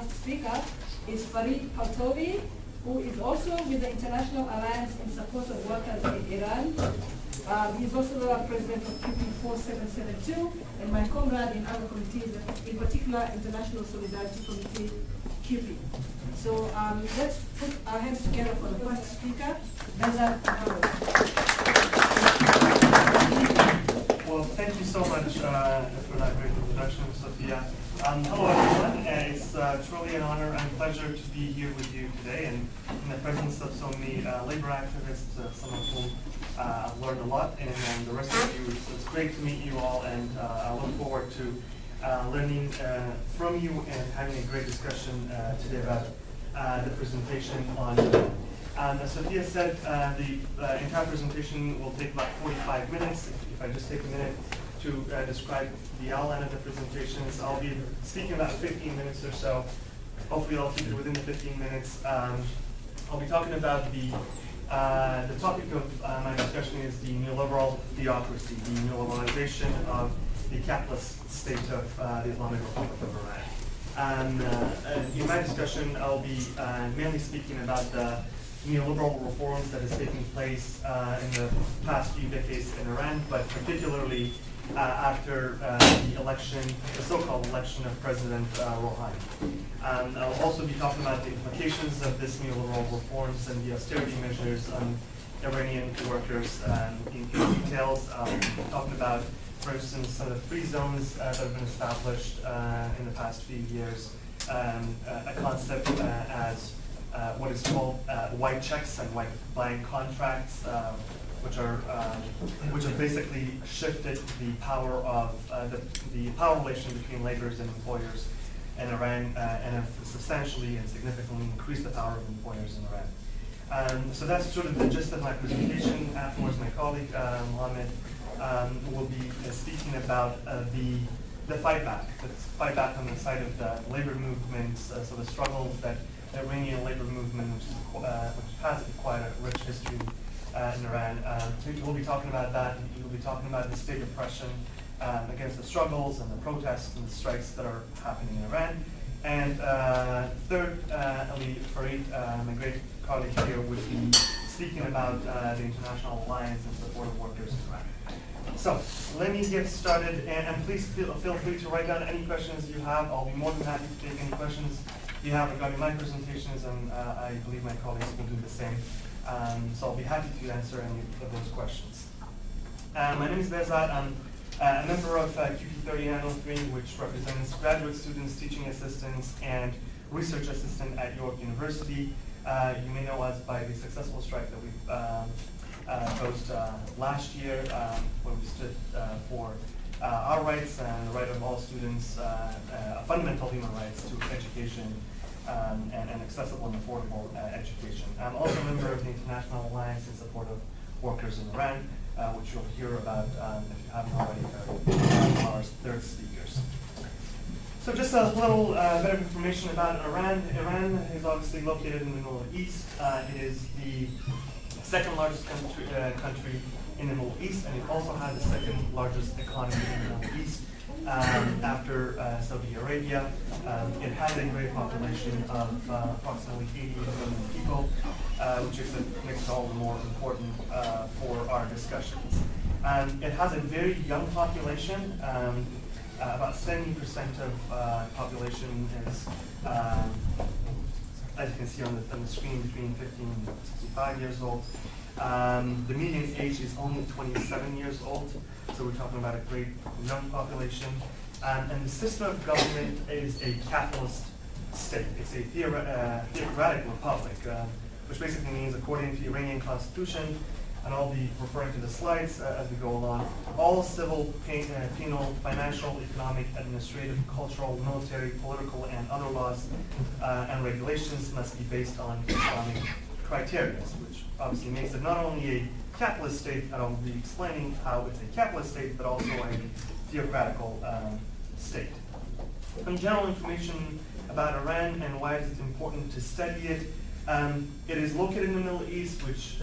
last speaker is Farid Partovi, who is also with the International Alliance in Support of Workers in Iran. He's also the president of QP 4772, and my comrade in other committees, in particular International Solidarity Committee, QP. So let's put our hands together for the first speaker, Bezat. Well, thank you so much for that great introduction, Sophia. Hello, everyone. It's truly an honor and pleasure to be here with you today, and in the presence of so many labor activists, some of whom I've learned a lot, and the rest of you. It's great to meet you all, and I look forward to learning from you and having a great discussion today about the presentation on. As Sophia said, the entire presentation will take about 45 minutes. If I just take a minute to describe the outline of the presentations, I'll be speaking about 15 minutes or so. Hopefully I'll keep it within the 15 minutes. I'll be talking about the topic of my discussion is the neoliberal theocracy, the neoliberalization of the capitalist state of the Islamic Republic of Iran. In my discussion, I'll be mainly speaking about the neoliberal reforms that is taking place in the past few decades in Iran, but particularly after the election, the so-called election of President Rouhani. I'll also be talking about the implications of this neoliberal reforms and the austerity measures on Iranian workers. In details, I'll be talking about, for instance, some of the free zones that have been established in the past few years, a concept as what is called white checks and white blank contracts, which have basically shifted the power of the power relation between laborers and employers in Iran, and have substantially and significantly increased the power of employers in Iran. So that's sort of the gist of my presentation. Afterwards, my colleague Mohammed will be speaking about the fight back on the side of the labor movements, so the struggles that the Iranian labor movement, which has quite a rich history in Iran. We'll be talking about that. We'll be talking about the state repression against the struggles and the protests and the strikes that are happening in Iran. And third, Ali Farid, my great colleague here, would be speaking about the International Alliance in Support of Workers in Iran. So let me get started, and please feel free to write down any questions you have. I'll be more than happy to take any questions you have regarding my presentations, and I believe my colleagues will do the same. So I'll be happy to answer any of those questions. My name is Bezat. I'm a member of QP30 Annual 3, which represents graduate students, teaching assistants, and research assistant at York University. You may know us by the successful strike that we've posed last year, when we stood for our rights and the right of all students, fundamental human rights to education and accessible and affordable education. I'm also a member of the International Alliance in Support of Workers in Iran, which you'll hear about if you haven't already heard our third speakers. So just a little bit of information about Iran. Iran is obviously located in the Middle East. It is the second largest country in the Middle East, and it also has the second largest economy in the Middle East after Saudi Arabia. It has a great population of approximately 88 million people, which makes it all the more important for our discussions. It has a very young population. About 70% of population is, as you can see on the screen, between 15 and 65 years old. The median age is only 27 years old, so we're talking about a great young population. And the system of government is a capitalist state. It's a theocratic republic, which basically means, according to the Iranian constitution, and I'll be referring to the slides as we go along, all civil, penal, financial, economic, administrative, cultural, military, political, and other laws and regulations must be based on Islamic criteria, which obviously makes it not only a capitalist state, and I'll be explaining how it's a capitalist state, but also a theocratical state. Some general information about Iran and why is it important to study it. It is located in the Middle East, which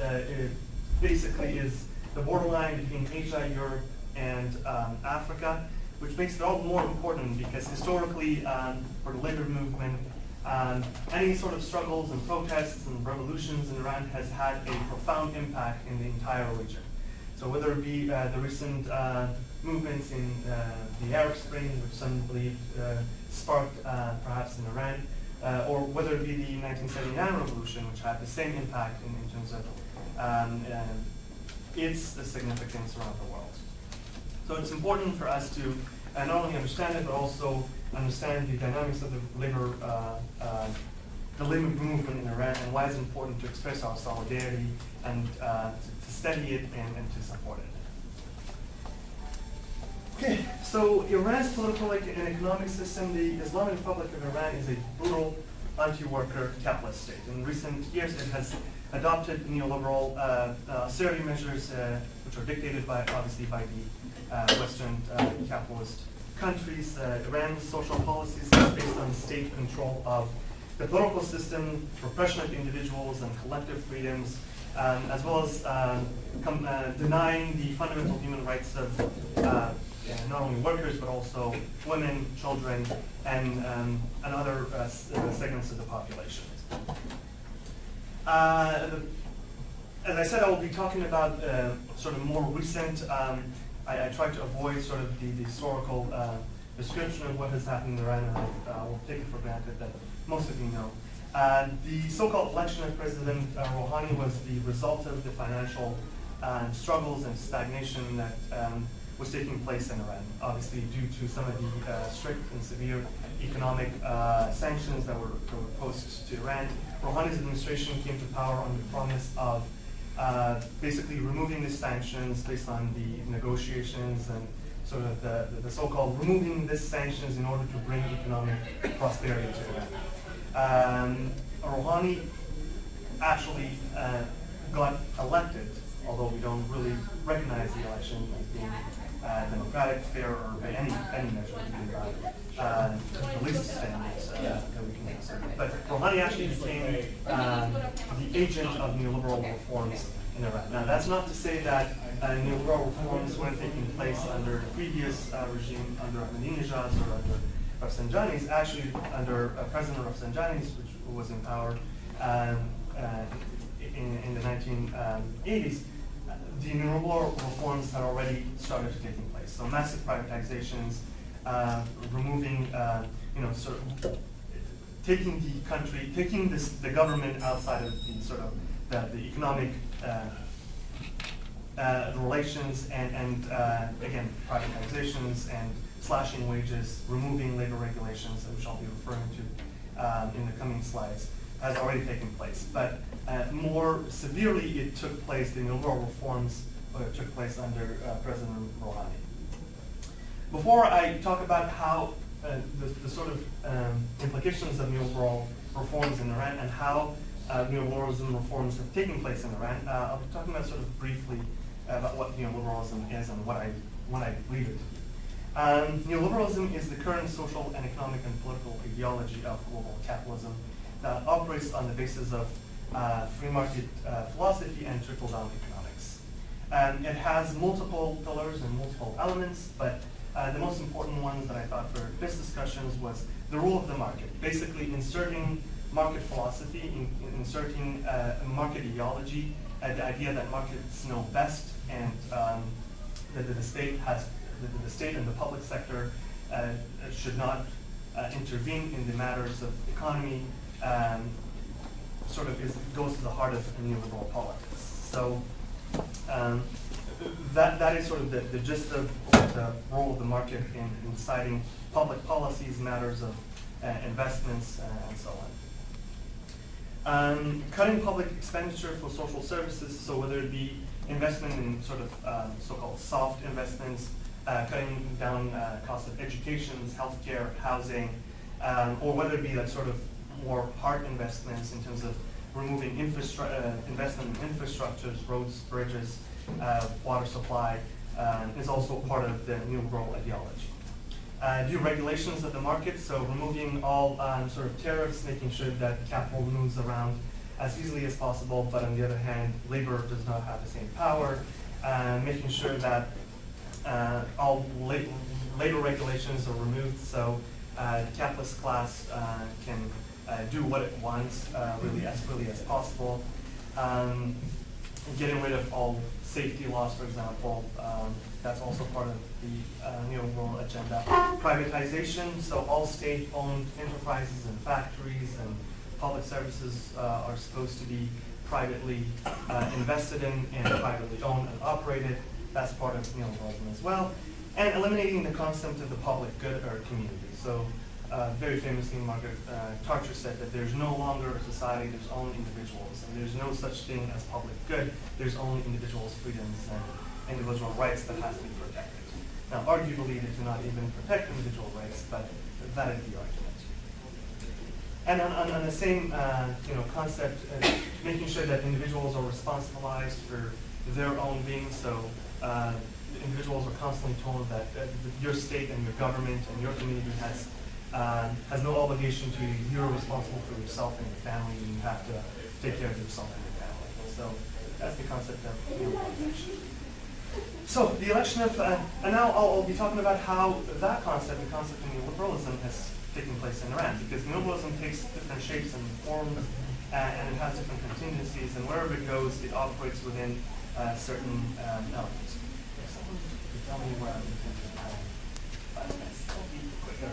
basically is the borderline between Asia, Europe, and Africa, which makes it all the more important because historically, for the labor movement, Any sort of struggles and protests and revolutions in Iran has had a profound impact in the entire region. So whether it be the recent movements in the Arab Spring, which some believe sparked perhaps in Iran, or whether it be the 1979 revolution, which had the same impact in terms of its significance around the world. So it's important for us to not only understand it, but also understand the dynamics of the labor movement in Iran and why it's important to express our solidarity and to study it and to support it. Okay, so Iran's political and economic system, the Islamic Republic of Iran is a brutal anti-worker capitalist state. In recent years, it has adopted neoliberal austerity measures, which are dictated obviously by the Western capitalist countries. Iran's social policies are based on state control of the political system, repression of individuals and collective freedoms, as well as denying the fundamental human rights of not only workers, but also women, children, and other segments of the population. As I said, I will be talking about sort of more recent, I tried to avoid sort of the historical description of what has happened in Iran, and I will take it for granted that most of you know. The so-called election of President Rouhani was the result of the financial struggles and stagnation that was taking place in Iran, obviously due to some of the strict and severe economic sanctions that were imposed to Iran. Rouhani's administration came to power on the promise of basically removing the sanctions based on the negotiations and sort of the so-called removing these sanctions in order to bring economic prosperity to Iran. Rouhani actually got elected, although we don't really recognize the election as being democratic, fair, or by any measure, the least standards that we can consider. But Rouhani actually became the agent of neoliberal reforms in Iran. Now, that's not to say that neoliberal reforms weren't taking place under the previous regime, under Ahmadinejad or under Rafsanjani's. Actually, under President Rafsanjani's, which was in power in the 1980s, the neoliberal reforms had already started taking place. So massive privatizations, removing, sort of taking the country, taking the government outside of the sort of the economic relations, and again, privatizations and slashing wages, removing labor regulations, which I'll be referring to in the coming slides, has already taken place. But more severely, it took place, the neoliberal reforms took place under President Rouhani. Before I talk about how the sort of implications of neoliberal reforms in Iran and how neoliberalism reforms have taken place in Iran, I'll be talking about sort of briefly about what neoliberalism is and what I believe it to be. Neoliberalism is the current social and economic and political ideology of global capitalism that operates on the basis of free market philosophy and trickle-down economics. It has multiple pillars and multiple elements, but the most important ones that I thought for this discussions was the rule of the market, basically inserting market philosophy, inserting market ideology, the idea that markets know best, and that the state and the public sector should not intervene in the matters of economy. Sort of goes to the heart of neoliberal politics. So that is sort of the gist of the role of the market in deciding public policies, matters of investments, and so on. Cutting public expenditure for social services, so whether it be investment in sort of so-called soft investments, cutting down costs of education, healthcare, housing, or whether it be like sort of more hard investments in terms of removing investment in infrastructures, roads, bridges, water supply, is also part of the neoliberal ideology. New regulations of the market, so removing all sort of tariffs, making sure that capital moves around as easily as possible, but on the other hand, labor does not have the same power, making sure that all labor regulations are removed so the capitalist class can do what it wants really as possible. Getting rid of all safety laws, for example, that's also part of the neoliberal agenda. Privatization, so all state-owned enterprises and factories and public services are supposed to be privately invested in and privately owned and operated. That's part of neoliberalism as well. And eliminating the concept of the public good or community. So very famously, Margaret Thatcher said that there's no longer a society, there's only individuals. And there's no such thing as public good. There's only individuals' freedoms and individual rights that has to be protected. Now, arguably, they do not even protect individual rights, but that is the argument. And on the same concept, making sure that individuals are responsibilized for their own being. So individuals are constantly told that your state and your government and your community has no obligation to you. You're responsible for yourself and your family, and you have to take care of yourself and your family. So that's the concept of election. So the election of, and now I'll be talking about how that concept, the concept of neoliberalism, has taken place in Iran, because neoliberalism takes different shapes and forms, and it has different contingencies, and wherever it goes, it operates within certain elements. Someone could tell me where I'm going. 5 minutes. I'll be quicker.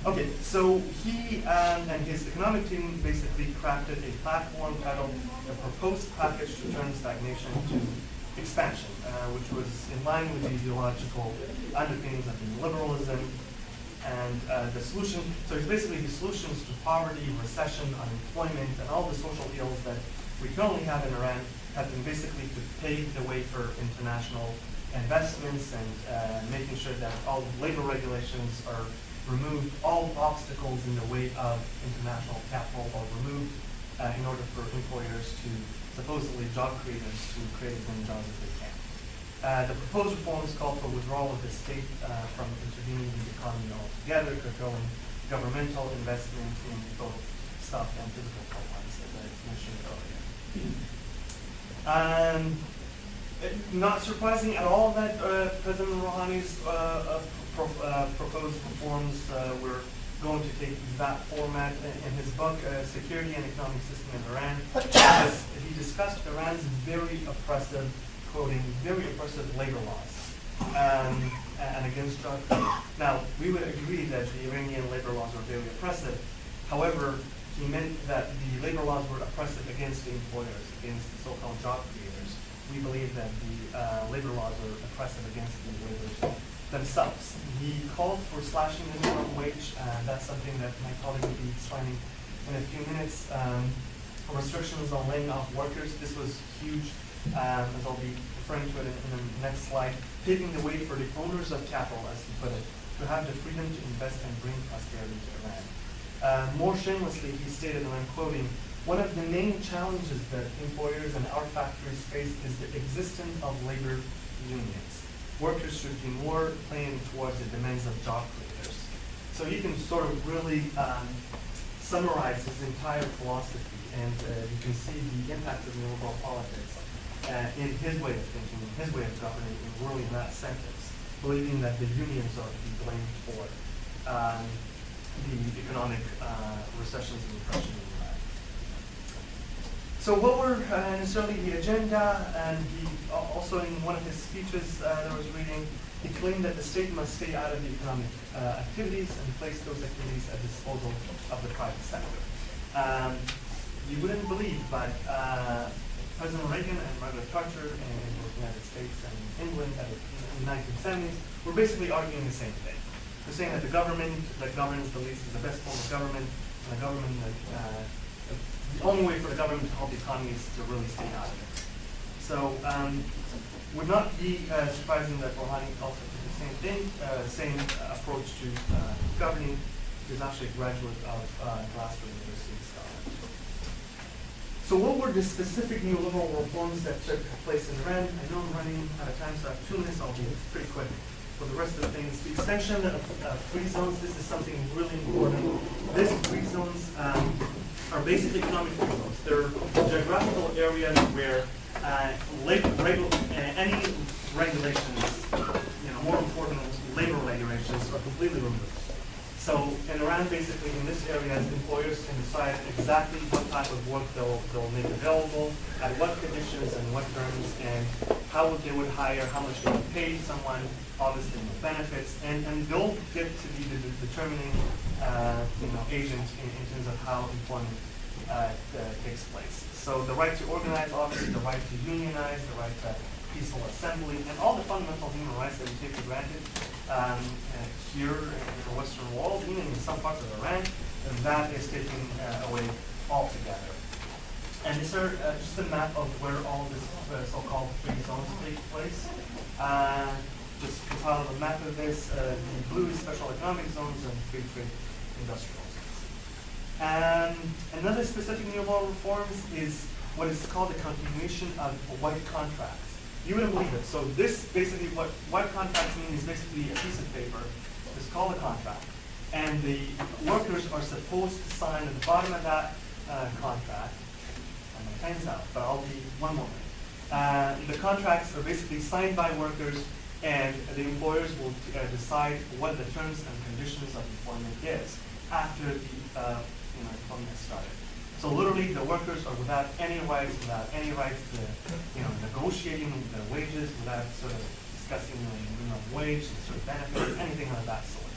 Okay, so he and his economic team basically crafted a platform titled "The Proposed Package to Turn Stagnation to Expansion," which was in line with the ideological underpinnings of neoliberalism. And the solution, so it's basically the solutions to poverty, recession, unemployment, and all the social ills that we currently have in Iran have been basically to pave the way for international investments and making sure that all labor regulations are removed, all obstacles in the way of international capital are removed in order for employers to, supposedly job creators, to create as many jobs as they can. The proposed reforms call for withdrawal of the state from intervening in the economy altogether, curtailing governmental investment in both soft and physical programs, as I mentioned earlier. Not surprising at all that President Rouhani's proposed reforms were going to take that format. In his book, Security and Economic System in Iran, he discussed Iran's very oppressive, quoting, very oppressive labor laws and against job creation. Now, we would agree that the Iranian labor laws are very oppressive. However, he meant that the labor laws were oppressive against the employers, against the so-called job creators. We believe that the labor laws are oppressive against the laborers themselves. He called for slashing the minimum wage. That's something that my colleague will be explaining in a few minutes. Restrictions on laying off workers. This was huge, as I'll be referring to it in the next slide. Paving the way for the owners of capital, as he put it, to have the freedom to invest and bring prosperity to Iran. More shamelessly, he stated, and I'm quoting, "One of the main challenges that employers and our factories face is the existence of labor unions. Workers should be more playing towards the demands of job creators." So you can sort of really summarize his entire philosophy, and you can see the impact of neoliberal politics in his way of thinking, in his way of governing, and really in that sentence, believing that the unions are to be blamed for the economic recessions and depression in Iran. So what were necessarily the agenda? And he also, in one of his speeches that I was reading, he claimed that the state must stay out of the economic activities and place those activities at the disposal of the private sector. You wouldn't believe, but President Reagan and Margaret Thatcher in the United States and England in the 1970s were basically arguing the same thing. They're saying that the government that governs the least is the best form of government, and the government that the only way for the government to help the economy is to really stay out of it. So would not be surprising that Rouhani also did the same thing, same approach to governing. He's actually a graduate of Glasgow University in Scotland. So what were the specific neoliberal reforms that took place in Iran? I know I'm running out of time, so I have 2 minutes. I'll be pretty quick. For the rest of the things, the extension of free zones, this is something really important. These free zones are basically economic free zones. They're geographical areas where any regulations, more important labor regulations, are completely removed. So in Iran, basically in this area, employers can decide exactly what type of work they'll make available, at what conditions and what terms, and how they would hire, how much they would pay someone, obviously with benefits, and they'll get to be the determining agent in terms of how employment takes place. So the right to organize, obviously the right to unionize, the right to peaceful assembly, and all the fundamental human rights that we take for granted here in the Western world, even in some parts of Iran, and that is taken away altogether. And these are just a map of where all this so-called free zones take place. Just compile a map of this. The blue is special economic zones and free trade industrial zones. And another specific neoliberal reforms is what is called the continuation of white contracts. You wouldn't believe it. So this basically, what white contracts mean is basically a piece of paper. It's called a contract. And the workers are supposed to sign at the bottom of that contract. And my time's out, but I'll be one moment. The contracts are basically signed by workers, and the employers will decide what the terms and conditions of employment is after the employment has started. So literally, the workers are without any rights to, negotiating their wages, without sort of discussing minimum wage, sort of benefits, anything of that sort.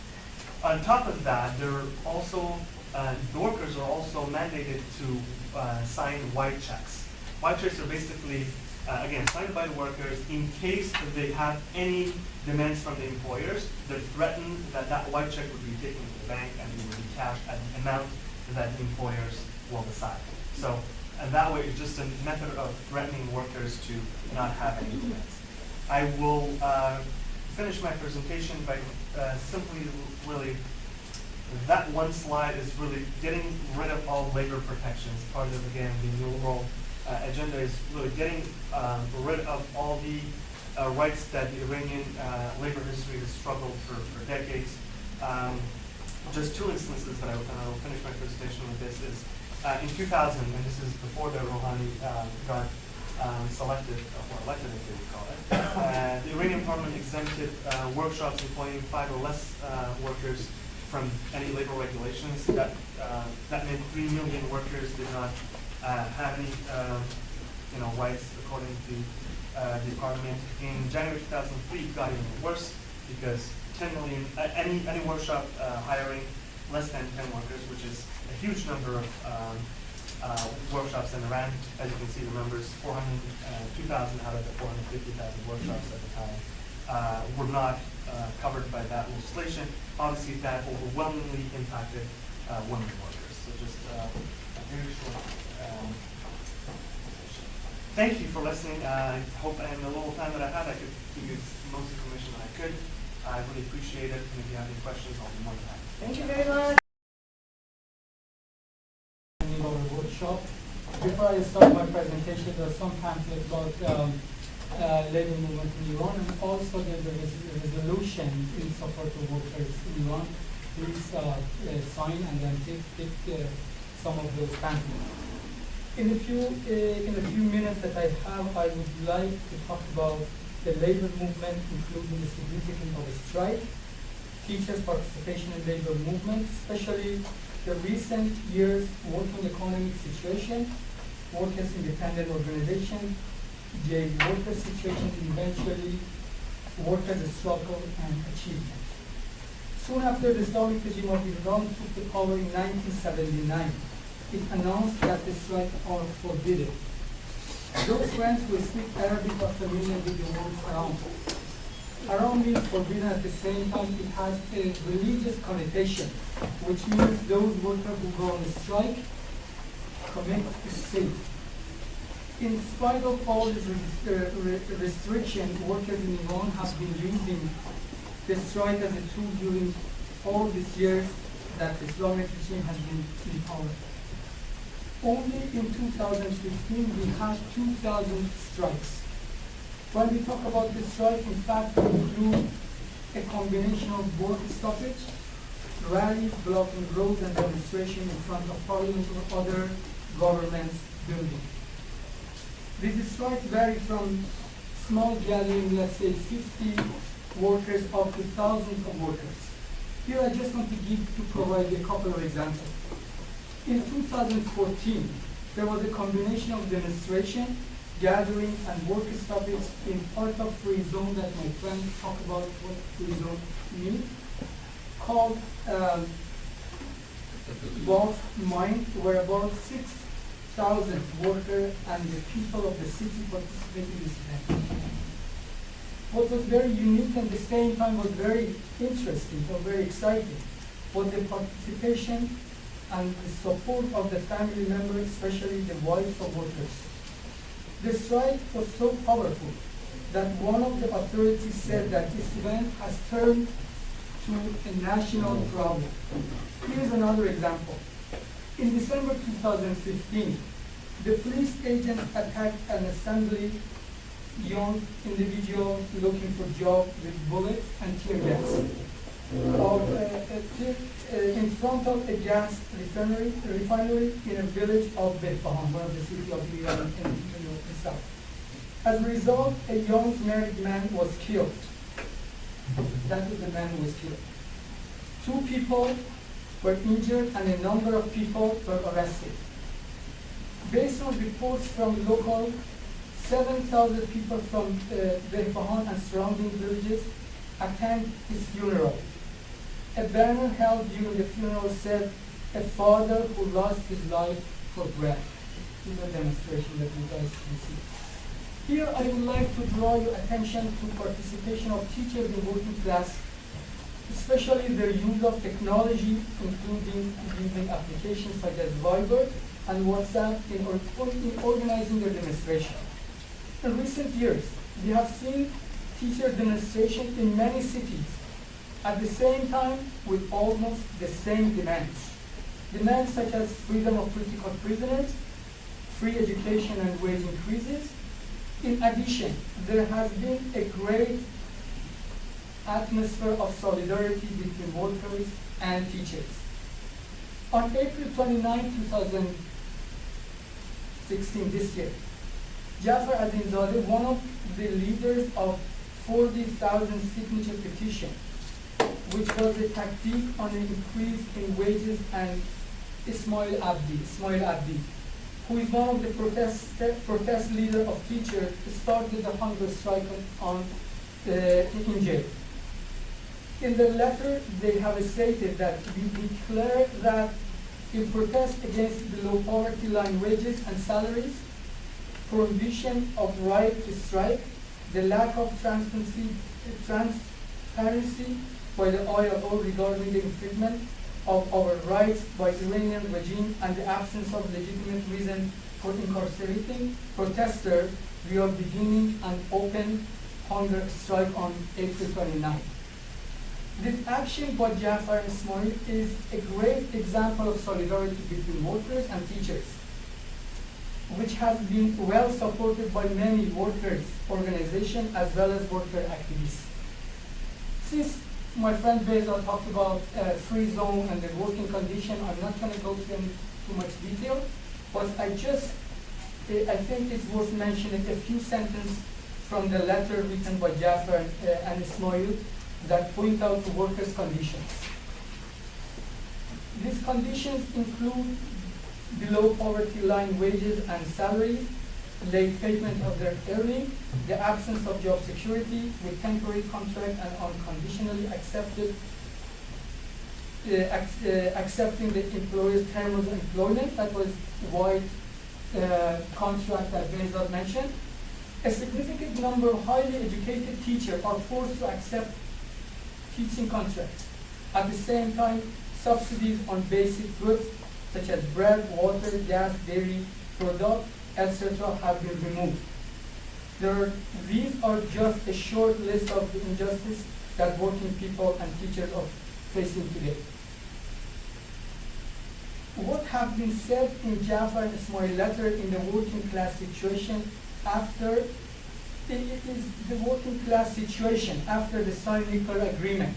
On top of that, the workers are also mandated to sign white checks. White checks are basically, again, signed by the workers in case they have any demands from the employers. They're threatened that that white check would be taken to the bank and it would be cashed at the amount that the employers will decide. So, and that way it's just a method of threatening workers to not have any demands. I will finish my presentation by simply really, that one slide is really getting rid of all labor protections. Part of, again, the new world agenda is really getting rid of all the rights that the Iranian labor history has struggled for decades. Just two instances that I will finish my presentation with this is in 2000, and this is before the Rouhani got selected, or elected, if you would call it, the Iranian parliament exempted workshops employing 5 or less workers from any labor regulations. That meant 3 million workers did not have any rights according to the parliament. In January 2003, it got even worse because 10 million, any workshop hiring less than 10 workers, which is a huge number of workshops in Iran. As you can see, the numbers, 2,000 out of the 450,000 workshops at the time were not covered by that legislation. Obviously, that overwhelmingly impacted women workers. So just a very short thank you for listening. I hope in the little time that I had, I could give you the most information that I could. I really appreciate it. And if you have any questions, I'll be more than happy. Thank you very much. Workshop. Before I start my presentation, there's some pamphlet about labor movement in Iran, and also there's a resolution in support of workers in Iran. Please sign and then take some of those pamphlets. In a few minutes that I have, I would like to talk about the labor movement, including the significance of a strike, teachers' participation in labor movement, especially the recent years' working economic situation, workers' independent organization, the workers' situation, and eventually workers' struggle and achievement. Soon after the Islamic regime of Iran took the power in 1979, it announced that the strikes are forbidden. Those friends who speak Arabic are familiar with the word haram. Haram means forbidden. At the same time, it has a religious connotation, which means those workers who go on strike commit a sin. In spite of all this restriction, workers in Iran have been using the strike as a tool during all these years that the Islamic regime has been in power. Only in 2015, we had 2,000 strikes. When we talk about the strike, in fact, we include a combination of work stoppage, rallies, blocking roads, and demonstration in front of parliament or other governments' buildings. These strikes vary from small gathering, let's say 50 workers, up to thousands of workers. Here I just want to provide a couple of examples. In 2014, there was a combination of demonstration, gathering, and work stoppage in part of free zone that my friend talked about what free zone means, called Gulf Mine, where about 6,000 workers and the people of the city participated in this event. What was very unique and at the same time was very interesting or very exciting was the participation and the support of the family members, especially the wives of workers. The strike was so powerful that one of the authorities said that this event has turned to a national problem. Here's another example. In December 2015, the police agents attacked an assembly young individual looking for job with bullets and tear gas in front of a gas refinery in a village of Behbahan, one of the cities of Iran in the south. As a result, a young married man was killed. That was the man who was killed. 2 people were injured and a number of people were arrested. Based on reports from local, 7,000 people from Behbahan and surrounding villages attended his funeral. A banner held during the funeral said, "A father who lost his life for bread." This is a demonstration that you guys can see. Here I would like to draw your attention to participation of teachers in working class, especially their use of technology, including using applications such as Viber and WhatsApp in organizing their demonstration. In recent years, we have seen teacher demonstrations in many cities at the same time with almost the same demands. Demands such as freedom of political prisoners, free education and wage increases. In addition, there has been a great atmosphere of solidarity between workers and teachers. On April 29, 2016, this year, Jafar Azimzadeh, one of the leaders of 40,000 signature petition, which was a tactic on an increase in wages, and Ismail Abdi, who is one of the protest leader of teachers, started the hunger strike in jail. In the letter, they have stated that we declare that in protest against the low poverty line wages and salaries, prohibition of right to strike, the lack of transparency by the ILO regarding the infringement of our rights by the Iranian regime, and the absence of legitimate reason for incarcerating protesters, we are beginning an open hunger strike on April 29. This action by Jafar and Ismail is a great example of solidarity between workers and teachers, which has been well supported by many workers' organizations as well as worker activists. Since my friend Beza talked about free zone and the working condition, I'm not going to go into too much detail, but I think it's worth mentioning a few sentences from the letter written by Jafar and Ismail that point out the workers' conditions. These conditions include below poverty line wages and salaries, late payment of their earning, the absence of job security with temporary contract and unconditionally accepting the employer's terms of employment. That was wide contract that Behzad mentioned. A significant number of highly educated teachers are forced to accept teaching contracts. At the same time, subsidies on basic goods such as bread, water, gas, dairy products, etc. have been removed. These are just a short list of the injustice that working people and teachers are facing today. What has been said in Jafar and Ismail letter in the working class situation after the working class situation after the signed nuclear agreement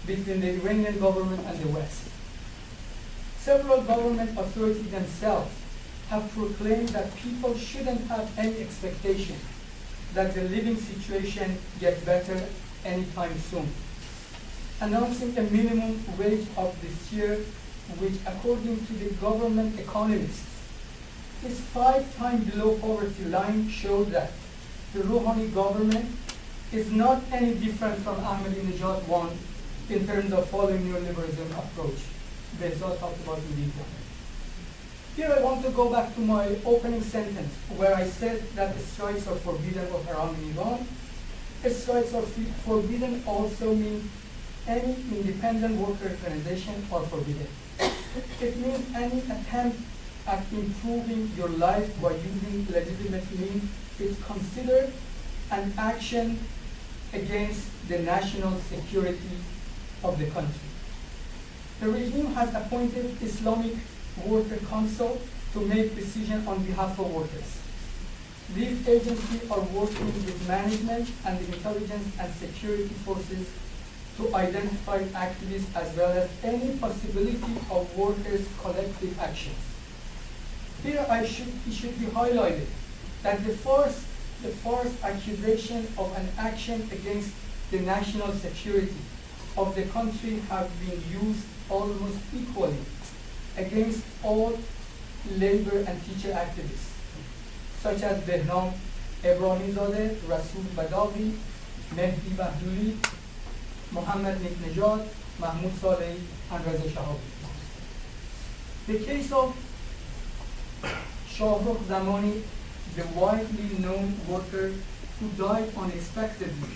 between the Iranian government and the West. Several government authorities themselves have proclaimed that people shouldn't have any expectation that the living situation gets better anytime soon. announcing a minimum wage of this year, which according to the government economists is 5 times below poverty line, showed that the Rouhani government is not any different from Ahmadinejad one in terms of following neoliberalism approach. Behzad talked about in detail. Here I want to go back to my opening sentence where I said that strikes are forbidden or haram in Iran. Strikes are forbidden also means any independent worker organization are forbidden. It means any attempt at improving your life by using legitimate means is considered an action against the national security of the country. The regime has appointed Islamic Worker Council to make decisions on behalf of workers. These agencies are working with management and the intelligence and security forces to identify activists as well as any possibility of workers' collective actions. Here it should be highlighted that the first accusation of an action against the national security of the country have been used almost equally against all labor and teacher activists, such as Behram Ebrahimzadeh, Rasool Badawi, Mehdi Bahduli, Mohammad Niknejad, Mahmoud Saleh, and Reza Shahabi. The case of Shahrukh Zamani, the widely known worker who died unexpectedly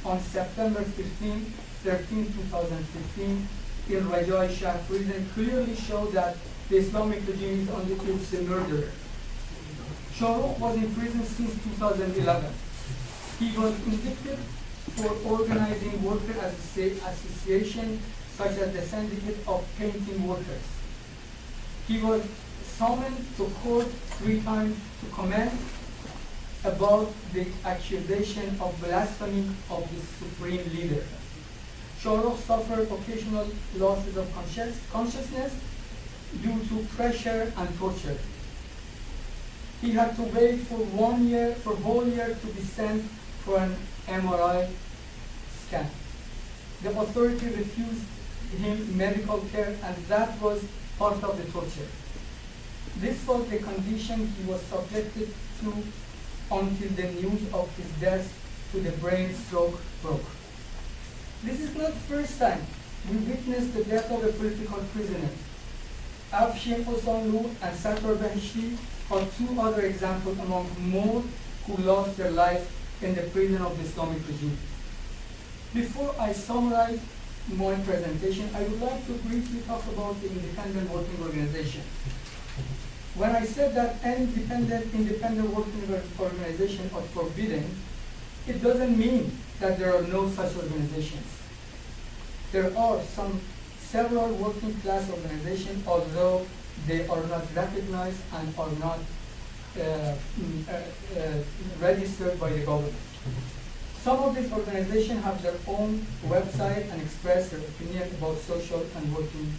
on September 13, 2015 in Rajai Shah prison, clearly showed that the Islamic regime is under the murderer. Shahrukh was in prison since 2011. He was convicted for organizing worker associations such as the Syndicate of Painting Workers. He was summoned to court 3 times to comment about the accusation of blasphemy of the supreme leader. Shahrukh suffered occasional losses of consciousness due to pressure and torture. He had to wait for 1 year, for a whole year to be sent for an MRI scan. The authority refused him medical care, and that was part of the torture. This was the condition he was subjected to until the news of his death to the brain stroke broke. This is not the first time we witnessed the death of a political prisoner. Afshin Osanlu and Sattar Beheshti are 2 other examples among more who lost their life in the prison of the Islamic regime. Before I summarize my presentation, I would like to briefly talk about the independent working organization. When I said that any independent working organization are forbidden, it doesn't mean that there are no such organizations. There are several working class organizations, although they are not recognized and are not registered by the government. Some of these organizations have their own website and express their opinion about social and working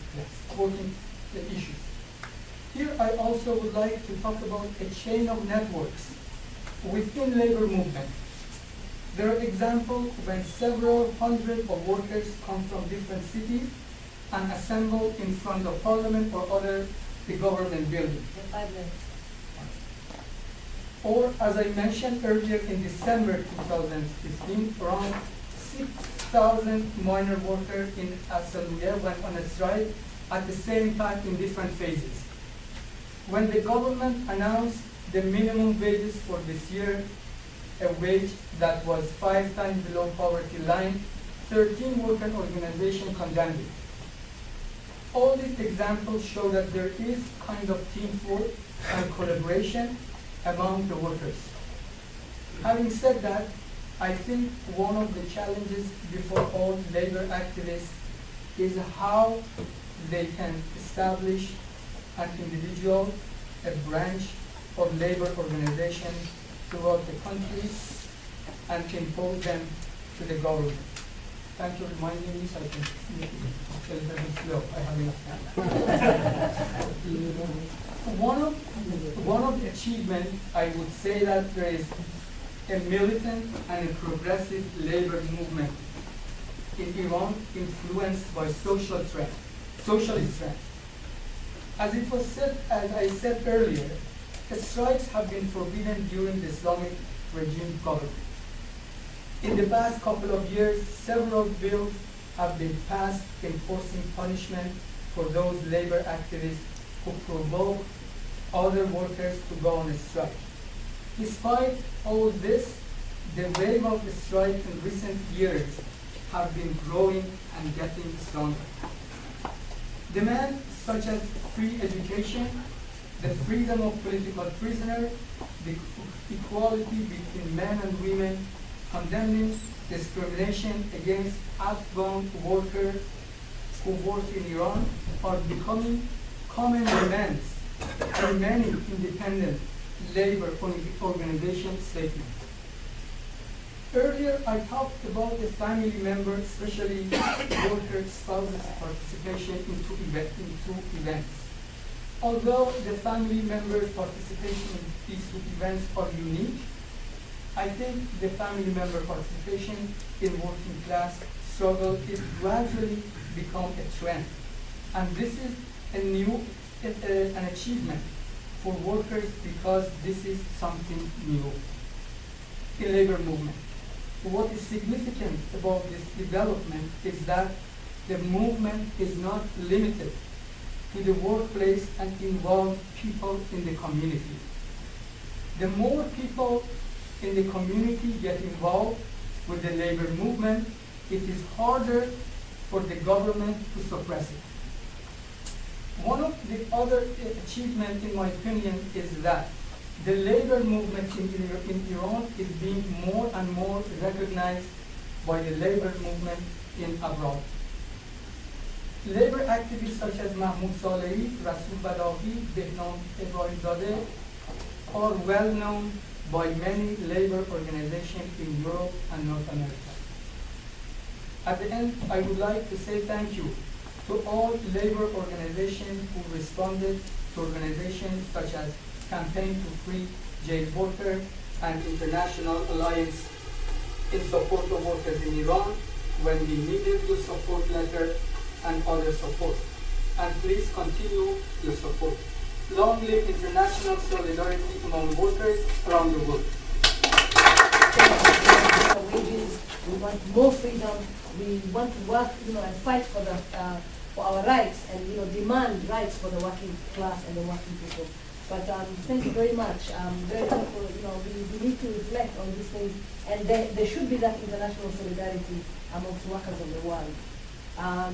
issues. Here I also would like to talk about a chain of networks within labor movement. There are examples when several hundred of workers come from different cities and assemble in front of parliament or the government building. Or, as I mentioned earlier, in December 2015, around 6,000 minor workers in Asaluya went on a strike at the same time in different phases. When the government announced the minimum wages for this year, a wage that was 5 times below poverty line, 13 worker organizations condemned it. All these examples show that there is kind of teamwork and collaboration among the workers. Having said that, I think one of the challenges before all labor activists is how they can establish an individual, a branch of labor organization throughout the country and impose them to the government. Thank you for reminding me so I can a little bit slow. I have enough time. One of the achievements, I would say that there is a militant and a progressive labor movement in Iran influenced by socialist trend. As I said earlier, strikes have been forbidden during the Islamic regime government. In the past couple of years, several bills have been passed enforcing punishment for those labor activists who provoke other workers to go on a strike. Despite all this, the wave of strike in recent years have been growing and getting stronger. Demands such as free education, the freedom of political prisoners, the equality between men and women, condemning discrimination against Afghan workers who work in Iran are becoming common demands in many independent labor organization statements. Earlier, I talked about the family members, especially worker spouses' participation into events. Although the family members' participation in these two events are unique, I think the family member participation in working class struggle is gradually become a trend. And this is an achievement for workers because this is something new in labor movement. What is significant about this development is that the movement is not limited to the workplace and involve people in the community. The more people in the community get involved with the labor movement, it is harder for the government to suppress it. One of the other achievements, in my opinion, is that the labor movement in Iran is being more and more recognized by the labor movement in abroad. Labor activists such as Mahmoud Salehi, Rasul Badawi, Behnam Ebrahimzadeh are well known by many labor organizations in Europe and North America. At the end, I would like to say thank you to all labor organizations who responded to organizations such as Campaign to Free Jail Workers and International Alliance in support of workers in Iran when we needed your support letter and other support. And please continue your support. Long live international solidarity among workers around the world. Wages, we want more freedom, we want to work, and fight for our rights and demand rights for the working class and the working people. But thank you very much. Very helpful. We need to reflect on these things, and there should be that international solidarity amongst workers of the world.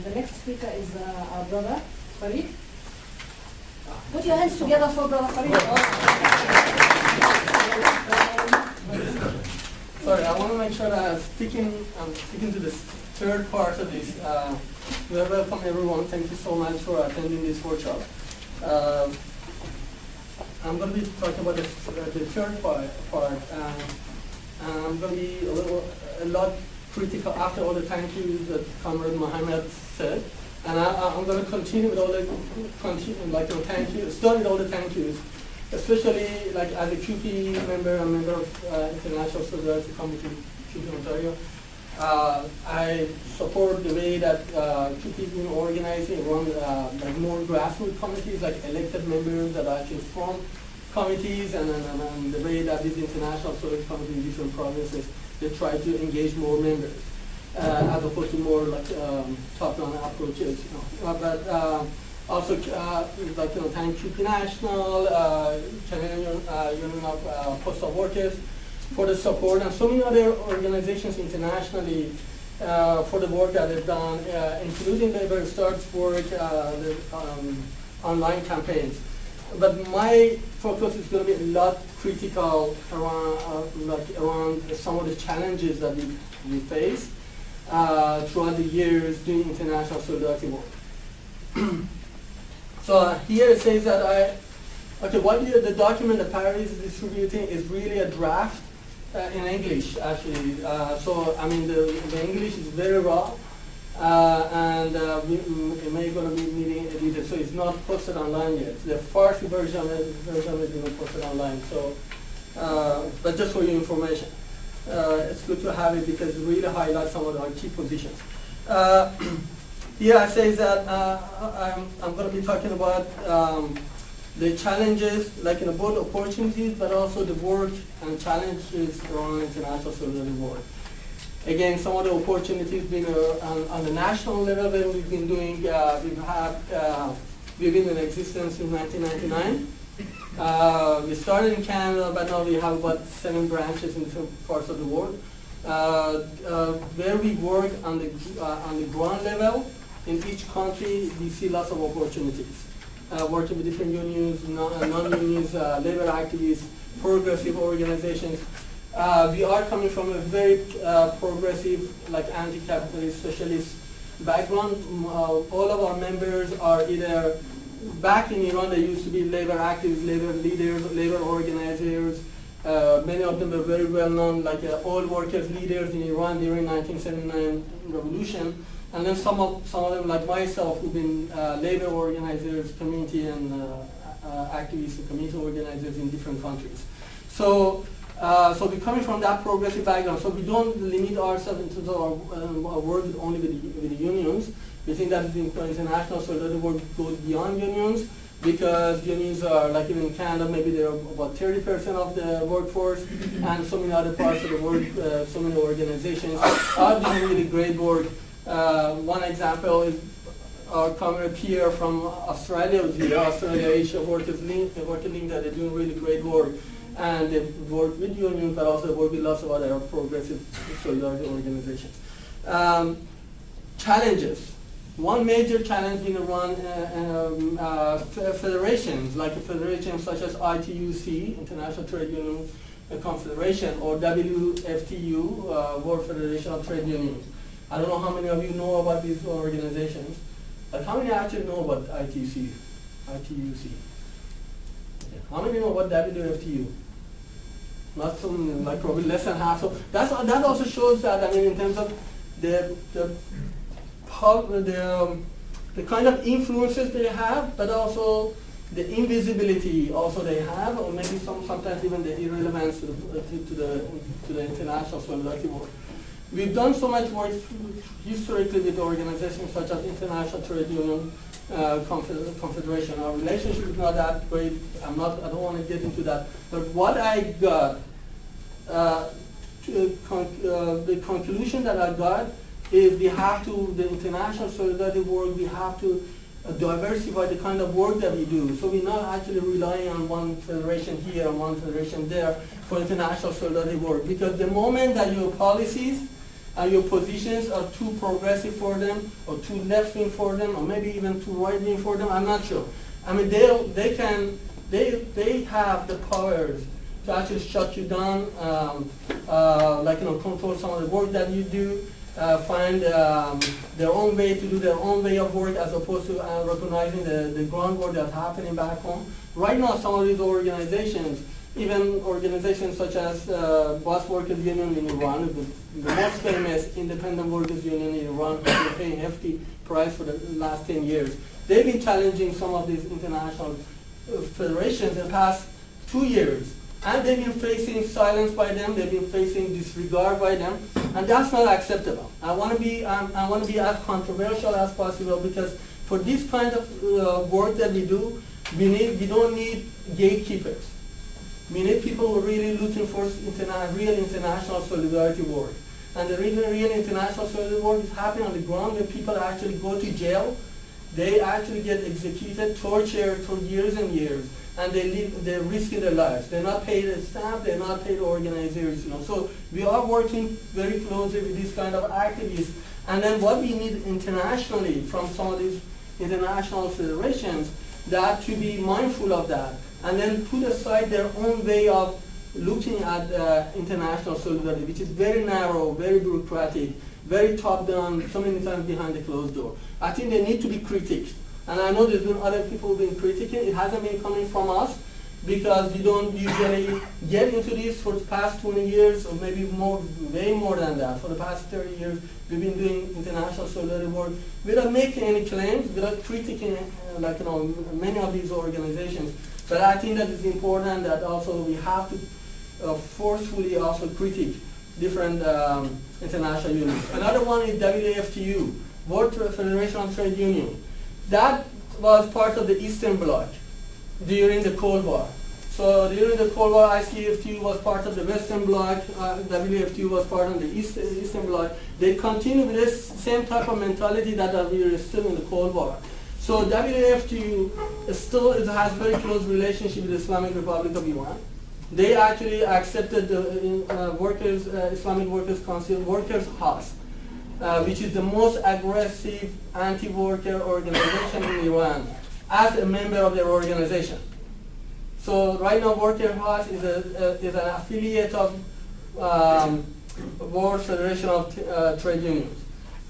The next speaker is our brother Farid. Put your hands together for brother Farid. Sorry, I want to make sure that I'm sticking to the third part of this. Welcome everyone. Thank you so much for attending this workshop. I'm going to be talking about the third part. I'm going to be a lot critical after all the thank yous that Comrade Mohammed said, and I'm going to continue with all the thank yous. Start with all the thank yous, especially as a QP member, a member of International Solidarity Committee, Kanada-Ontario. I support the way that QP is being organizing, run more grassroots committees, like elected members that actually form committees, and the way that these international solidarity committees in different provinces, they try to engage more members, as opposed to more top-down approaches. But also, thank QP National, Canadian Union of Postal Workers, for the support, and so many other organizations internationally for the work that they've done, including Labor Starts work, the online campaigns. But my focus is going to be a lot critical around some of the challenges that we face throughout the years doing international solidarity work. So here it says that the document that Paris is distributing is really a draft in English, actually. So, I mean, the English is very raw, and it may going to be needing edited, so it's not posted online yet. The Farsi version is not posted online, so, but just for your information. It's good to have it because it really highlights some of our key positions. Here I say that I'm going to be talking about the challenges, like in both opportunities, but also the work and challenges around international solidarity work. Again, some of the opportunities being on the national level that we've been doing, we've been in existence since 1999. We started in Canada, but now we have about 7 branches in different parts of the world. Where we work on the ground level, in each country, we see lots of opportunities. Working with different unions, non-unions, labor activists, progressive organizations. We are coming from a very progressive, like anti-capitalist, socialist background. All of our members are either back in Iran. They used to be labor activists, labor leaders, labor organizers. Many of them were very well known, like all workers leaders in Iran during 1979 revolution. And then some of them, like myself, who've been labor organizers, community and activists, and community organizers in different countries. So we're coming from that progressive background. So we don't limit ourselves in terms of our work only with the unions. We think that the international solidarity work goes beyond unions, because unions are, like even in Canada, maybe they're about 30% of the workforce, and so many other parts of the world, so many organizations are doing really great work. One example is our comrade Pierre from Australia, the Australia Asia Workers Link, that they're doing really great work. And they work with unions, but also work with lots of other progressive solidarity organizations. Challenges. One major challenge in Iran, federations, like a federation such as ITUC, International Trade Union Confederation, or WFTU, World Federation of Trade Unions. I don't know how many of you know about these organizations, but how many actually know about ITUC? How many know about WFTU? Not some, like probably less than half. So that also shows that, I mean, in terms of the kind of influences they have, but also the invisibility also they have, or maybe sometimes even the irrelevance to the international solidarity work. We've done so much work historically with organizations such as International Trade Union Confederation. Our relationship is not that great. I don't want to get into that. But what I got, the conclusion that I got is the international solidarity work, we have to diversify the kind of work that we do. So we're not actually relying on one federation here and one federation there for international solidarity work. Because the moment that your policies and your positions are too progressive for them, or too left-wing for them, or maybe even too right-wing for them, I'm not sure. I mean, they have the powers to actually shut you down, control some of the work that you do, find their own way to do their own way of work, as opposed to recognizing the groundwork that's happening back home. Right now, some of these organizations, even organizations such as Bus Workers Union in Iran, the most famous independent workers union in Iran, who's been paying hefty price for the last 10 years. They've been challenging some of these international federations in the past 2 years. And they've been facing silence by them, they've been facing disregard by them, and that's not acceptable. I want to be as controversial as possible, because for this kind of work that we do, we don't need gatekeepers. We need people who are really looking for real international solidarity work. And the real international solidarity work is happening on the ground, where people actually go to jail, they actually get executed, tortured for years and years, and they're risking their lives. They're not paid as staff, they're not paid organizers, So we are working very closely with these kind of activists. And then what we need internationally from some of these international federations, that to be mindful of that, and then put aside their own way of looking at international solidarity, which is very narrow, very bureaucratic, very top-down, so many times behind the closed door. I think they need to be critiqued. And I know there's been other people who've been critiquing. It hasn't been coming from us, because we don't usually get into this for the past 20 years, or maybe more, way more than that. For the past 30 years, we've been doing international solidarity work without making any claims, without critiquing many of these organizations. But I think that it's important that also we have to forcefully also critique different international unions. Another one is WFTU, World Federation of Trade Union. That was part of the Eastern Bloc during the Cold War. So during the Cold War, ICFTU was part of the Western Bloc, WFTU was part of the Eastern Bloc. They continue with this same type of mentality that we were still in the Cold War. So WFTU still has very close relationship with the Islamic Republic of Iran. They actually accepted the Islamic Workers Council Workers' House, which is the most aggressive anti-worker organization in Iran, as a member of their organization. So right now, Workers' House is an affiliate of World Federation of Trade Unions.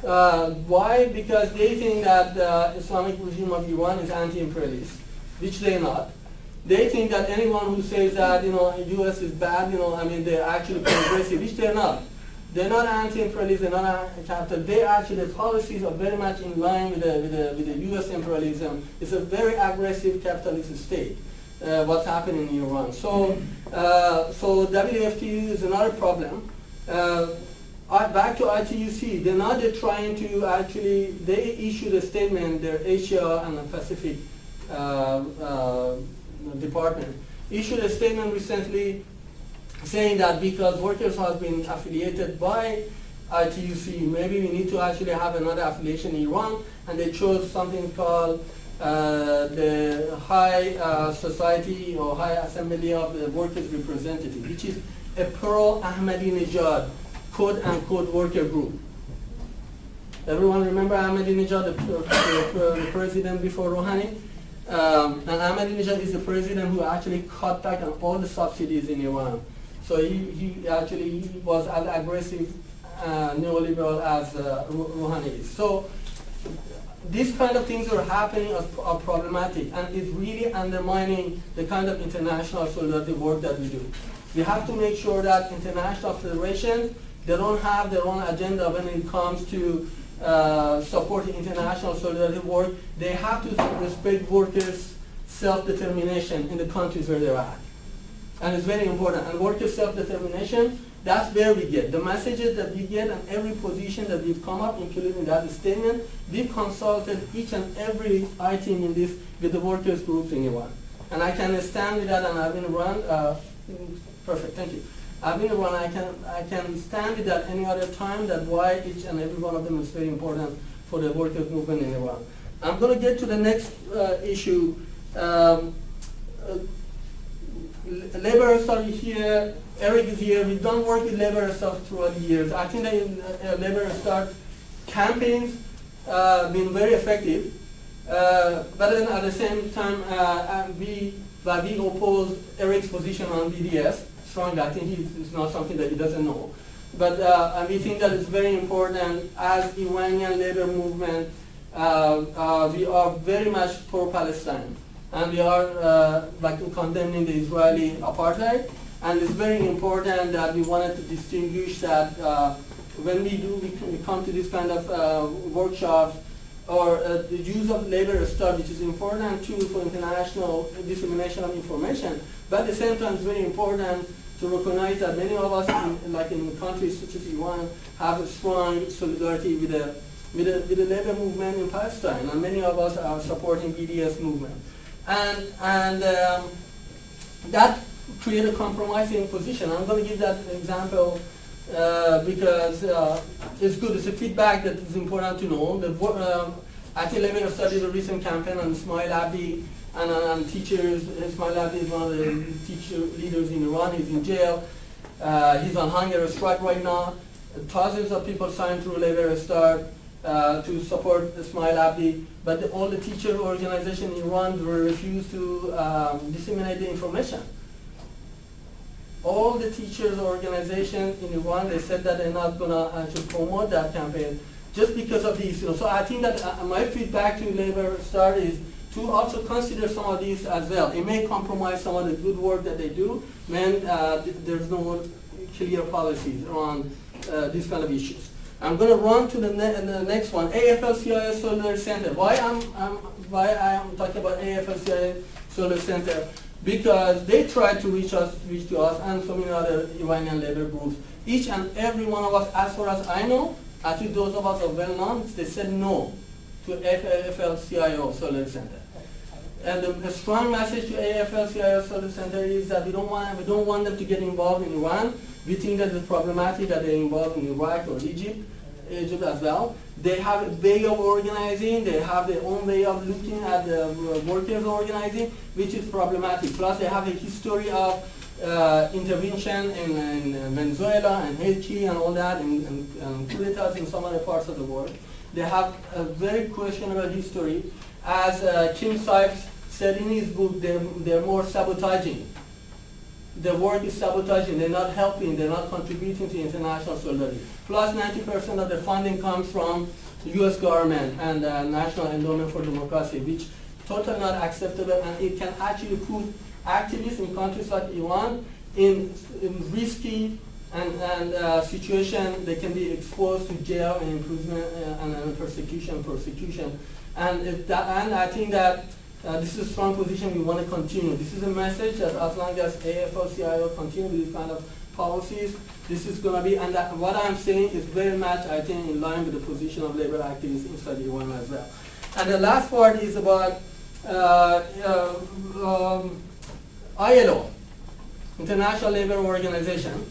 Why? Because they think that the Islamic regime of Iran is anti-imperialist, which they're not. They think that anyone who says that U.S. is bad, they're actually progressive, which they're not. They're not anti-imperialist, they're not anti-capitalist. They actually, their policies are very much in line with the U.S. imperialism. It's a very aggressive capitalist state. What's happening in Iran? So WFTU is another problem. Back to ITUC, they're trying to actually, they issued a statement, their Asia and the Pacific department issued a statement recently saying that because Workers has been affiliated by ITUC, maybe we need to actually have another affiliation in Iran, and they chose something called the High Society or High Assembly of the Workers' Representative, which is a pro-Ahmadinejad quote-unquote worker group. Everyone remember Ahmadinejad, the president before Rouhani? And Ahmadinejad is the president who actually cut back on all the subsidies in Iran. So he was as aggressive neoliberal as Rouhani is. So these kind of things are happening are problematic, and it's really undermining the kind of international solidarity work that we do. We have to make sure that international federations, they don't have their own agenda when it comes to supporting international solidarity work. They have to respect workers' self-determination in the countries where they're at. And it's very important. And workers' self-determination, that's where we get. The messages that we get and every position that we've come up, including in that statement, we've consulted each and every item in this with the workers' groups in Iran. And I can stand with that, and I've been around, perfect, thank you. I've been around, I can stand with that any other time, that why each and every one of them is very important for the workers' movement in Iran. I'm going to get to the next issue. Labor study here, Eric is here. We've done work with labor stuff throughout the years. I think that labor start campaigns been very effective, but then at the same time we oppose Eric's position on BDS strongly. I think it's not something that he doesn't know, but we think that it's very important as Iranian labor movement. We are very much pro-Palestine, and we are condemning the Israeli apartheid. And it's very important that we wanted to distinguish that when we come to this kind of workshops, or the use of labor study, which is important too for international dissemination of information. But at the same time, it's very important to recognize that many of us, in countries such as Iran, have a strong solidarity with the labor movement in Palestine, and many of us are supporting BDS movement, and that create a compromising position. I'm going to give that example because it's good. It's a feedback that is important to know. I think labor studied a recent campaign on Ismail Abdi and teachers. Ismail Abdi is one of the teacher leaders in Iran. He's in jail. He's on hunger strike right now. Thousands of people signed through Labor Start to support Ismail Abdi, but all the teacher organizations in Iran refused to disseminate the information. All the teachers organizations in Iran, they said that they're not going to actually promote that campaign just because of these. So I think that my feedback to Labor Start is to also consider some of these as well. It may compromise some of the good work that they do when there's no clear policies around these kind of issues. I'm going to run to the next one, AFL-CIO Solar Center. Why I'm talking about AFL-CIO Solar Center? Because they tried to reach to us and so many other Iranian labor groups Each and every one of us, as far as I know, at least those of us who are well known, they said no to AFL-CIO Solidarity Center. And the strong message to AFL-CIO Solidarity Center is that we don't want them to get involved in Iran. We think that it's problematic that they're involved in Iraq or Egypt as well. They have a way of organizing, they have their own way of looking at the workers organizing, which is problematic. Plus they have a history of intervention in Venezuela and Haiti and all that, and coup d'etats in some other parts of the world. They have a very questionable history. As Kim Sipes said in his book, they're more sabotaging. Their work is sabotaging, they're not helping, they're not contributing to international solidarity. Plus 90% of the funding comes from the US government and National Endowment for Democracy, which totally not acceptable, and it can actually put activists in countries like Iran in risky and situation. They can be exposed to jail and imprisonment and persecution. And I think that this is a strong position we want to continue. This is a message that as long as AFL-CIO continue with these kind of policies, this is going to be, and what I'm saying is very much, I think, in line with the position of labor activists inside Iran as well. And the last part is about ILO, International Labor Organization.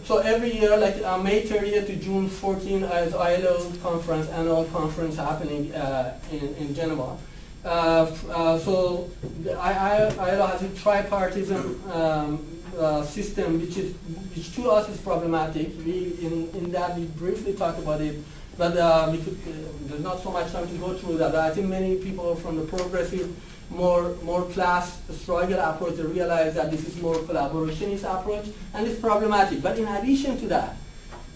So every year, like May 30th to June 14th, is ILO conference, annual conference happening in Geneva. So the ILO has a tripartisan system, which to us is problematic. In that we briefly talked about it, but there's not so much time to go through that. But I think many people from the progressive, more class struggle approach, they realize that this is more collaborationist approach, and it's problematic. But in addition to that,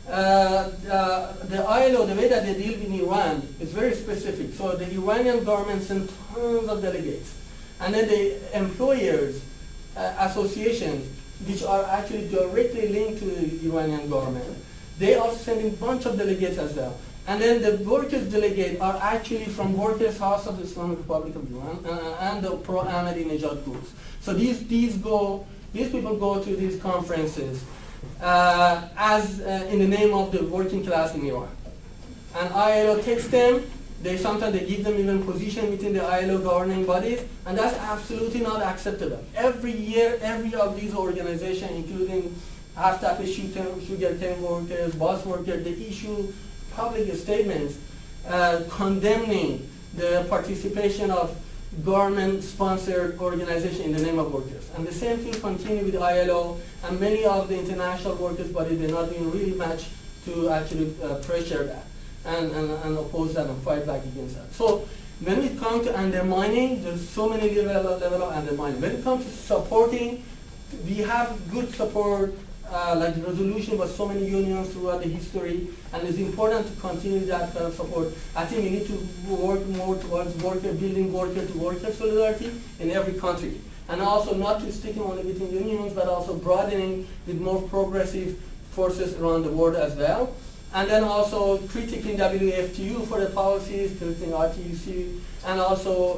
the ILO, the way that they deal with Iran is very specific. So the Iranian government sends tons of delegates, and then the employers associations, which are actually directly linked to the Iranian government, they are sending a bunch of delegates as well. And then the workers' delegate are actually from Workers' House of the Islamic Republic of Iran and the pro-Ahmadinejad groups. So these people go to these conferences as in the name of the working class in Iran. And ILO takes them. Sometimes they give them even position within the ILO governing bodies, and that's absolutely not acceptable. Every year, every of these organizations, including half-tapped sugarcane workers, bus workers, they issue public statements condemning the participation of government-sponsored organizations in the name of workers. And the same thing continues with ILO, and many of the international workers' bodies, they're not doing really much to actually pressure that and oppose that and fight back against that. So when it comes to undermining, there's so many levels of undermining. When it comes to supporting, we have good support, like the resolution was so many unions throughout the history, and it's important to continue that kind of support. I think we need to work more towards building worker-to-worker solidarity in every country. And also not to stick only within unions, but also broadening with more progressive forces around the world as well. And then also critiquing WFTU for the policies, critiquing RTUC, and also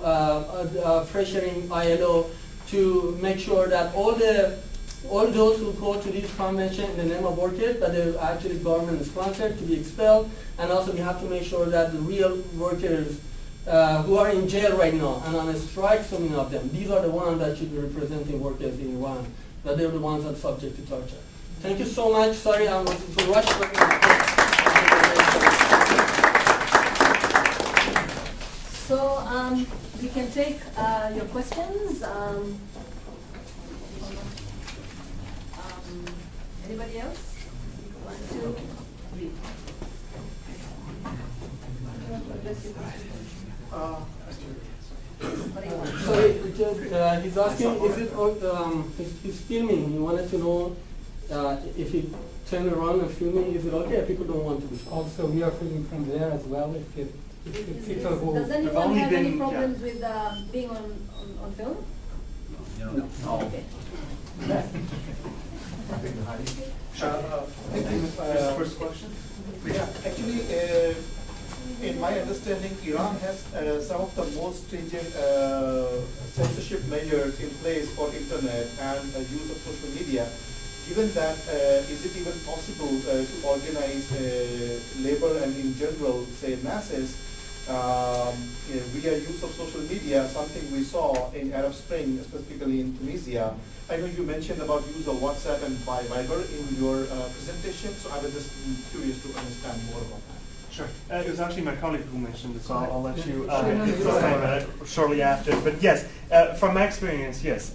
pressuring ILO to make sure that all those who go to this convention in the name of workers, that they're actually government sponsored, to be expelled. And also we have to make sure that the real workers who are in jail right now and on a strike, so many of them, these are the ones that should be representing workers in Iran, that they're the ones that are subject to torture. Thank you so much. Sorry, I was to rush. So we can take your questions. Anybody else? 1, 2, 3. Sorry, he's asking, is it, he's filming, he wanted to know if he turn around and filming, is it okay if people don't want to be? Also, we are filming from there as well. If people who Does anyone have any problems with being on film? No. Okay. First question. Yeah, actually, in my understanding, Iran has some of the most stringent censorship measures in place for internet and use of social media. given that, is it even possible to organize labor and in general, say, masses, via use of social media, something we saw in Arab Spring, specifically in Tunisia? I know you mentioned about use of WhatsApp and Viber in your presentation, so I was just curious to understand more about that. Sure. It was actually my colleague who mentioned it, so I'll let you shortly after. But yes, from my experience, yes,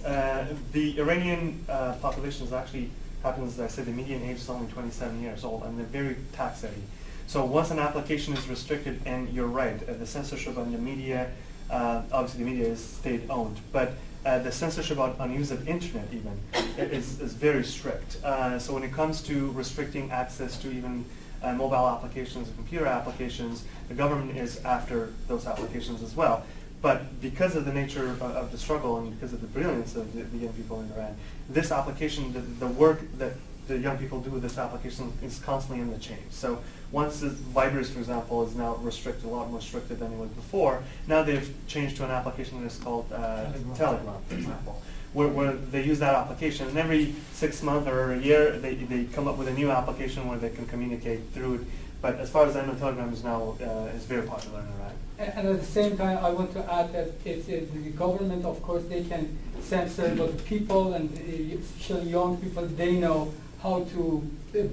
the Iranian population is actually happens, as I said, the median age is only 27 years old, and they're very tax heavy. So once an application is restricted, and you're right, the censorship on the media, obviously the media is state-owned, but the censorship on use of internet even is very strict. So when it comes to restricting access to even mobile applications and computer applications, the government is after those applications as well. But because of the nature of the struggle and because of the brilliance of the young people in Iran, this application, the work that the young people do with this application is constantly in the change. So once the Viber, for example, is now restricted, a lot more restricted than it was before, now they've changed to an application that's called Telegram, for example, where they use that application, and every 6 months or a year, they come up with a new application where they can communicate through it. But as far as I know, Telegram is now is very popular in Iran. And at the same time, I want to add that it's the government, of course, they can censor, but people, and especially young people, they know how to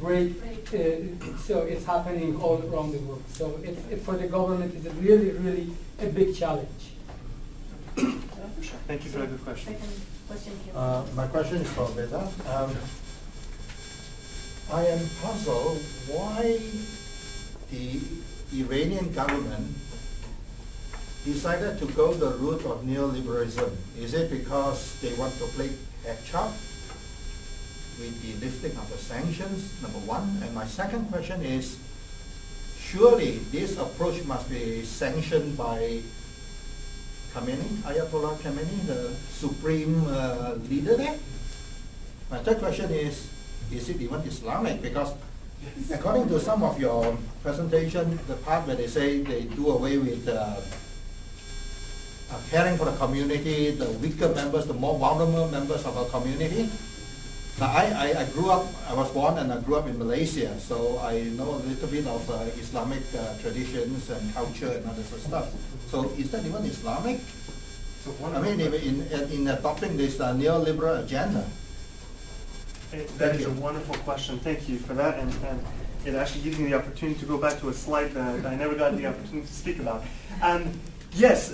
break. So it's happening all around the world. So for the government, it's really, really a big challenge. Thank you for a good question. Second question here. My question is for Beza. I am puzzled why the Iranian government decided to go the route of neoliberalism. Is it because they want to play catch-up with the lifting of the sanctions, number one? And my second question is, surely this approach must be sanctioned by Khamenei, Ayatollah Khamenei, the supreme leader there? My third question is it even Islamic? Because according to some of your presentation, the part where they say they do away with caring for the community, the weaker members, the more vulnerable members of our community. Now, I was born and I grew up in Malaysia, so I know a little bit of Islamic traditions and culture and other sort of stuff. So is that even Islamic? I mean, in adopting this neoliberal agenda. That is a wonderful question. Thank you for that, and it actually gives me the opportunity to go back to a slide that I never got the opportunity to speak about. Yes,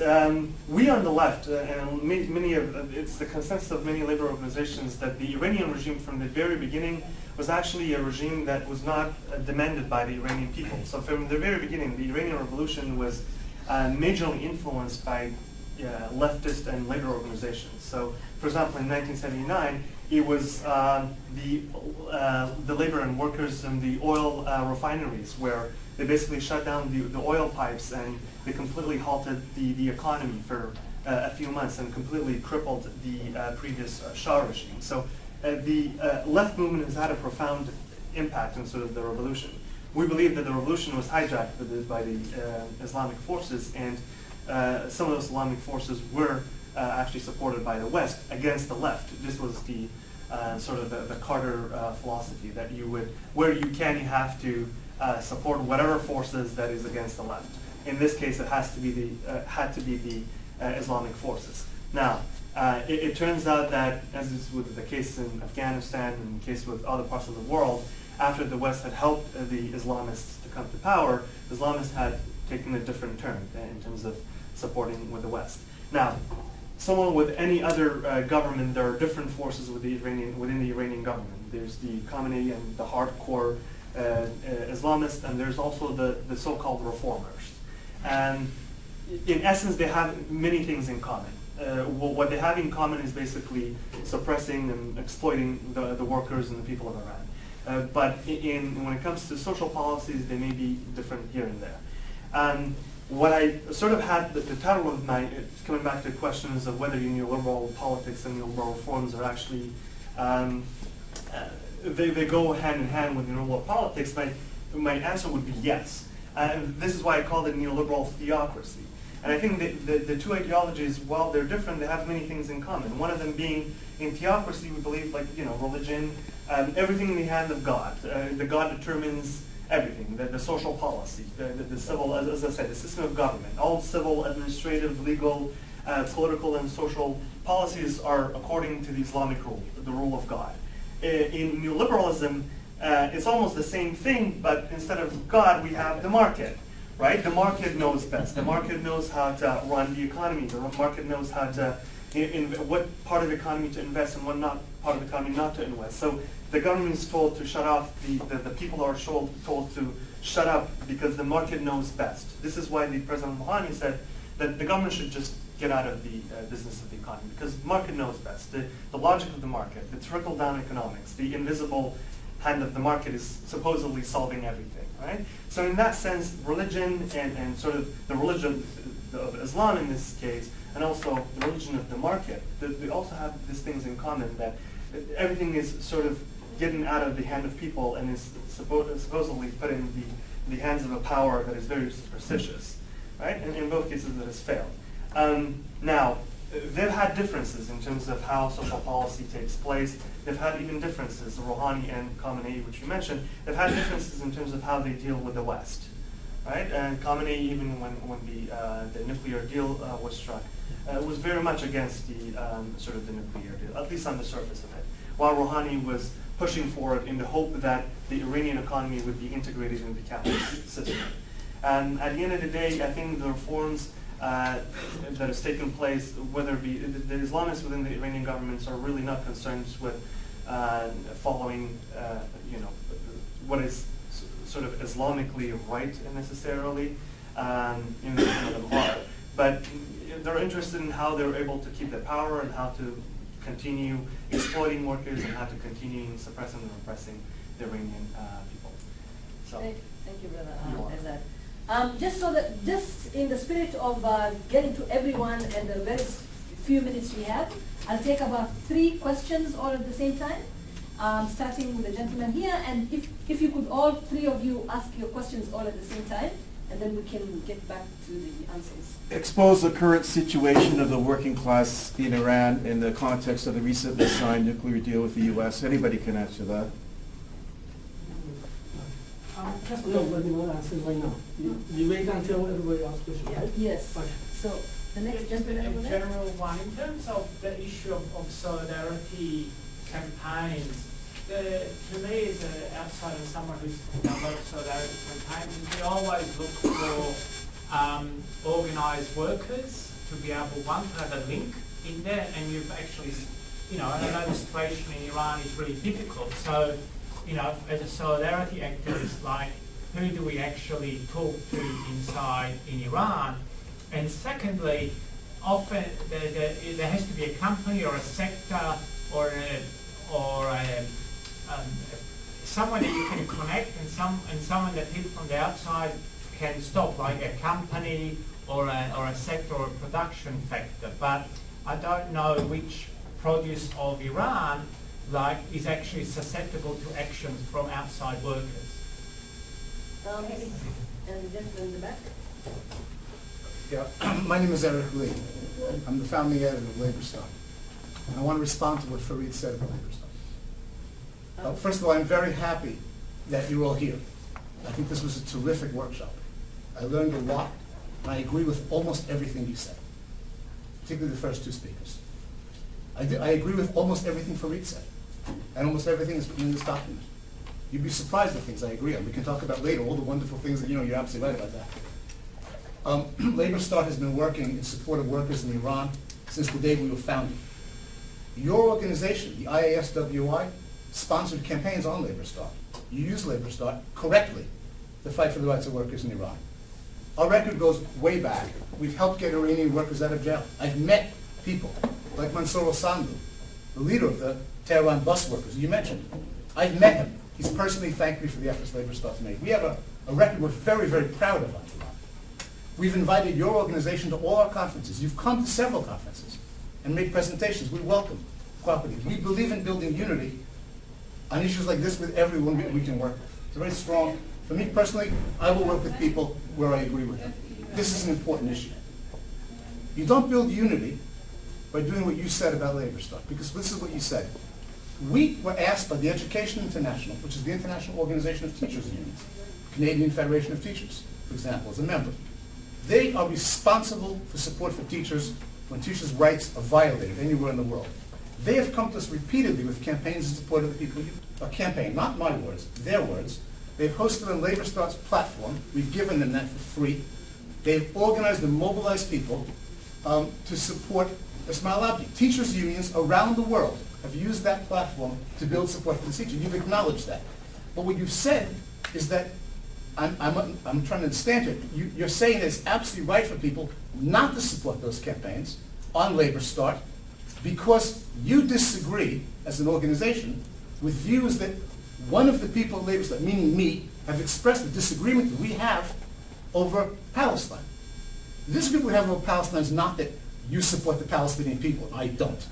we on the left, and it's the consensus of many labor organizations that the Iranian regime from the very beginning was actually a regime that was not demanded by the Iranian people. So from the very beginning, the Iranian revolution was majorly influenced by leftist and labor organizations. So, for example, in 1979, it was the labor and workers in the oil refineries where they basically shut down the oil pipes and they completely halted the economy for a few months and completely crippled the previous Shah regime. So the left movement has had a profound impact on sort of the revolution. We believe that the revolution was hijacked by the Islamic forces, and some of those Islamic forces were actually supported by the West against the left. This was the sort of the Carter philosophy that where you can, you have to support whatever forces that is against the left. In this case, it had to be the Islamic forces. Now, it turns out that, as is with the case in Afghanistan and the case with other parts of the world, after the West had helped the Islamists to come to power, the Islamists had taken a different turn in terms of supporting with the West. Now, someone with any other government, there are different forces within the Iranian government. There's the Khamenei and the hardcore Islamists, and there's also the so-called reformers. And in essence, they have many things in common. What they have in common is basically suppressing and exploiting the workers and the people of Iran. But when it comes to social policies, they may be different here and there. What I sort of had, the title of my, coming back to questions of whether neoliberal politics and neoliberal reforms are actually, they go hand in hand with neoliberal politics, my answer would be yes. This is why I call it neoliberal theocracy. And I think the two ideologies, while they're different, they have many things in common. One of them being, in theocracy, we believe, like, religion, everything in the hand of God. The God determines everything, the social policy, the civil, as I said, the system of government. All civil, administrative, legal, political, and social policies are according to the Islamic rule, the rule of God. In neoliberalism, it's almost the same thing, but instead of God, we have the market. Right? The market knows best. The market knows how to run the economy. The market knows how to, in what part of the economy to invest and what not part of the economy not to invest. So the government is told to shut off, the people are told to shut up because the market knows best. This is why the President Rouhani said that the government should just get out of the business of the economy because the market knows best. The logic of the market, the trickle-down economics, the invisible hand of the market is supposedly solving everything, right? So in that sense, religion and sort of the religion of Islam in this case, and also the religion of the market, they also have these things in common, that everything is sort of getting out of the hand of people and is supposedly put in the hands of a power that is very superstitious, right? And in both cases that has failed. Now, they've had differences in terms of how social policy takes place. They've had even differences, Rouhani and Khamenei, which you mentioned, they've had differences in terms of how they deal with the West, right? And Khamenei, even when the nuclear deal was struck, was very much against the sort of the nuclear deal, at least on the surface of it, while Rouhani was pushing for it in the hope that the Iranian economy would be integrated into the capitalist system. And at the end of the day, I think the reforms that has taken place, whether it be the Islamists within the Iranian governments are really not concerned with following, what is sort of Islamically right necessarily. Some of them are, but they're interested in how they're able to keep their power and how to continue exploiting workers and how to continue suppressing and repressing the Iranian people. So, thank you, brother Azad. Just in the spirit of getting to everyone and the very few minutes we have, I'll take about 3 questions all at the same time, starting with the gentleman here. And if you could all 3 of you ask your questions all at the same time, and then we can get back to the answers. Expose the current situation of the working class in Iran in the context of the recently signed nuclear deal with the U.S. Anybody can answer that. Just no, but you want to answer right now. You wait until everybody asks questions, right? Yes. Okay. So the next gentleman over In there. general one, in terms of the issue of solidarity campaigns, to me as an outsider, someone who's done a lot of solidarity campaigns, we always look for organised workers to be able, one, to have a link in there, and you've actually, I know the situation in Iran is really difficult, so as a solidarity activist, like, who do we actually talk to inside in Iran? And secondly, often there has to be a company or a sector or someone that you can connect and someone that people from the outside can stop, like a company or a sector or a production factor. But I don't know which produce of Iran is actually susceptible to actions from outside workers. And the gentleman in the back. Yeah, my name is Eric Lee. I'm the founding editor of Labor Star. And I want to respond to what Fareed said about Labor Star. First of all, I'm very happy that you're all here. I think this was a terrific workshop. I learned a lot, and I agree with almost everything you said, particularly the first 2 speakers. I agree with almost everything Fareed said, and almost everything is in this document. You'd be surprised at things I agree on. We can talk about later all the wonderful things that, you're absolutely right about that. Labor Star has been working in support of workers in Iran since the day we were founded. Your organization, the IASWI, sponsored campaigns on Labor Star. You use Labor Star correctly to fight for the rights of workers in Iran. Our record goes way back. We've helped get Iranian workers out of jail. I've met people like Mansour al-Sandu, the leader of the Tehran bus workers you mentioned. I've met him. He's personally thanked me for the efforts Labor Star's made. We have a record we're very, very proud of on Iran. We've invited your organization to all our conferences. You've come to several conferences and made presentations. We welcome cooperative. We believe in building unity on issues like this with everyone we can work with. It's very strong. For me personally, I will work with people where I agree with them. This is an important issue. You don't build unity by doing what you said about labor stuff, because this is what you said. We were asked by the Education International, which is the International Organization of Teachers Unions, Canadian Federation of Teachers, for example, as a member. They are responsible for support for teachers when teachers' rights are violated anywhere in the world. They have come to us repeatedly with campaigns in support of the people, a campaign, not my words, their words. They've hosted a Labor Starts platform. We've given them that for free. They've organized and mobilized people to support Ismail Abdi. Teachers' unions around the world have used that platform to build support for the teacher. You've acknowledged that. But what you've said is that, I'm trying to understand it, you're saying that it's absolutely right for people not to support those campaigns on Labor Start because you disagree, as an organization, with views that one of the people at Labor Start, meaning me, have expressed the disagreement that we have over Palestine. The disagreement we have over Palestine is not that you support the Palestinian people, and I don't.